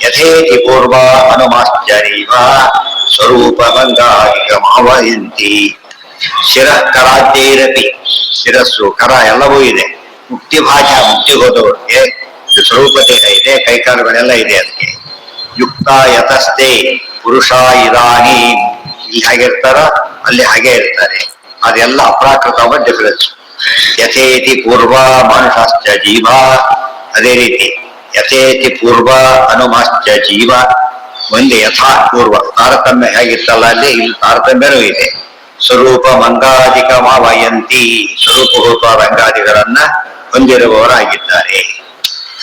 ಯಥೇತಿ ಪೂರ್ವ ಹನುಮಾಶ್ಚರೀವ ಸ್ವರೂಪಭಂಗಾಧಿಕಮಾವಯಂತಿ. ಶಿರಃ ಕರಾದ್ಯೈರಪಿ, ಶಿರಸ್ಸು ಕರ ಎಲ್ಲವೂ ಇದೆ. ಮುಕ್ತಿ ಭಾಜ, ಮುಕ್ತಿ ಹೋದವ್ರಿಗೆ ಸ್ವರೂಪ ದೇಹ ಇದೆ, ಕೈಕಾಲುಗಳೆಲ್ಲ ಇದೆ. ಅದಕ್ಕೆ ಯುಕ್ತ ಯತಸ್ತೆ ಪುರುಷ ಇದಾನಿ, ಇಲ್ಲಿ ಹಾಗಿರ್ತಾರ ಅಲ್ಲಿ ಹಾಗೆ ಇರ್ತಾರೆ. ಅದೆಲ್ಲ ಅಪ್ರಾಕೃತವ ಡಿಫರೆನ್ಸ್. ಯಥೇತಿ ಪೂರ್ವ ಮನುಷ್ಯಾಶ್ಚ ಜೀವ, ಅದೇ ರೀತಿ ಯಥೇತಿ ಪೂರ್ವ ಹನುಮಾಶ್ಚ ಜೀವ. ಒಂದೇ ಯಥಾ ಪೂರ್ವ ತಾರತಮ್ಯ ಹೇಗಿತ್ತಲ್ಲ ಅಲ್ಲಿ, ಇಲ್ಲಿ ತಾರತಮ್ಯನೂ ಇದೆ. ಸ್ವರೂಪ ಮಂಗಾಧಿಕ ಮಾವಯಂತಿ, ಸ್ವರೂಪಭೂತವಾದ ಅಂಗಾದಿಗಳನ್ನ ಹೊಂದಿರುವವರಾಗಿದ್ದಾರೆ.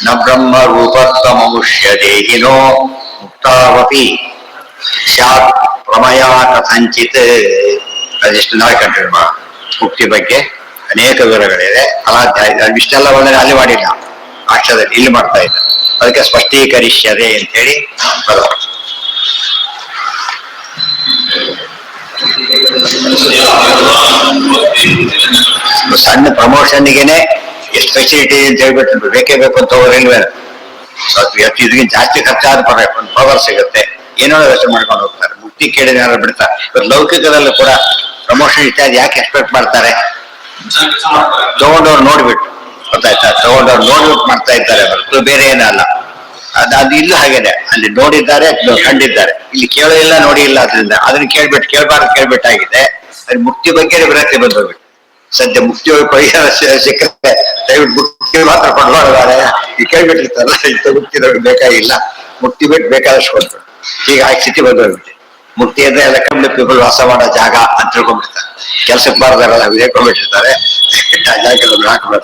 ನ ಬ್ರಹ್ಮ ರೂಪತ್ವಮುಷ್ಯ ದೇಹಿನೋ ಮುಕ್ತಾವಪಿ ಸ್ಯಾತ್ ಪ್ರಮಯ ಕಥಂಚಿತ್. ಅದಿಷ್ಟು ನಾಳೆ ಕಂಟಿನ್ಯೂ ಮಾಡ. ಮುಕ್ತಿ ಬಗ್ಗೆ ಅನೇಕ ವಿವರಗಳಿದೆ. ಅಲಾಧ್ಯಾಯ ಇಷ್ಟೆಲ್ಲ ಒಂದರೆ ಅಲ್ಲಿ ಮಾಡಿಲ್ಲ, ಅಕ್ಷರದಲ್ಲಿ ಇಲ್ಲಿ ಮಾಡ್ತಾ ಇದ್ದ. ಅದಕ್ಕೆ ಸ್ಪಷ್ಟೀಕರಿಷ್ಯದೆ ಅಂತೇಳಿ ಬರೋ. ಸಣ್ಣ ಪ್ರಮೋಷನ್ಗೆನೆ ಎಷ್ಟು ಫೆಸಿಲಿಟಿ ಅಂತ ಹೇಳ್ಬಿಟ್ಟು ಬೇಕೇ ಬೇಕು ಅಂತ ಹೋಗೋರಿಲ್ವೇ? ಇದಕ್ಕಿಂತ ಜಾಸ್ತಿ ಖರ್ಚಾದ ಪರಬೇಕು, ಒಂದು ಪವರ್ ಸಿಗುತ್ತೆ, ಏನೋ ವ್ಯವಸ್ಥೆ ಮಾಡ್ಕೊಂಡು ಹೋಗ್ತಾರೆ. ಮುಕ್ತಿ ಕೇಳಿದ ಯಾರು ಬಿಡ್ತಾರೆ. ಇವತ್ತು ಲೌಕಿಕದಲ್ಲೂ ಕೂಡ ಪ್ರಮೋಷನ್ ಇತ್ಯಾದಿ ಯಾಕೆ ಎಕ್ಸ್ಪೆಕ್ಟ್ ಮಾಡ್ತಾರೆ? ತಗೊಂಡವ್ರು ನೋಡ್ಬಿಟ್ಟು, ಗೊತ್ತಾಯ್ತಾ? ತಗೊಂಡವ್ರು ನೋಡ್ಬಿಟ್ಟು ಮಾಡ್ತಾ ಇದ್ದಾರೆ ಹೊರತು ಬೇರೆ ಏನಲ್ಲ. ಅದು ಇಲ್ಲೂ ಹಾಗೇನೆ, ಅಲ್ಲಿ ನೋಡಿದ್ದಾರೆ, ಕಂಡಿದ್ದಾರೆ. ಇಲ್ಲಿ ಕೇಳೋ ಇಲ್ಲ, ನೋಡಿ ಇಲ್ಲ. ಅದರಿಂದ ಅದನ್ನ ಕೇಳ್ಬಾರ್ದು ಕೇಳ್ಬಿಟ್ಟಾಗಿದೆ. ಅಲ್ಲಿ ಮುಕ್ತಿ ಬಗ್ಗೆ ವಿರಕ್ತಿ ಬಂದೋಗ್ಬಿಟ್ಟು. ಸದ್ಯ ಮುಕ್ತಿ ಪರಿಹಾರ ಸಿಕ್ಕರೆ ದಯವಿಟ್ಟು ಮುಕ್ತಿ ಮಾತ್ರ ಕೊಡ್ಬಾರ್ದಾರೆ. ಈ ಕೇಳ್ಬಿಟ್ಟಿರ್ತಾರಲ್ಲ, ಇಂಥ ಮುಕ್ತಿ ಬೇಕಾಗಿಲ್ಲ, ಮುಕ್ತಿ ಬಿಟ್ಟು ಬೇಕಾದಷ್ಟು ಕೊಡ್ತಾರೆ. ಈಗ ಆ ಸ್ಥಿತಿ ಬಂದೋಗ್ಬಿಟ್ಟು ಮುಕ್ತಿ ಅಂದ್ರೆ ಎಲ್ಲ ಕಮ್ಮಿ ಪೀಪಲ್ ವಾಸ ಮಾಡೋ ಜಾಗ ಅಂತ ತಿಳ್ಕೊಂಡ್ಬಿಡ್ತಾರೆ. ಕೆಲ್ಸಕ್ಕೆ ಬಾರದಾರಲ್ಲ ಹೇಳ್ಕೊಂಡ್ಬಿಟ್ಟಿರ್ತಾರೆ. ಜಾಗ ಹಾಕಬೇಡ.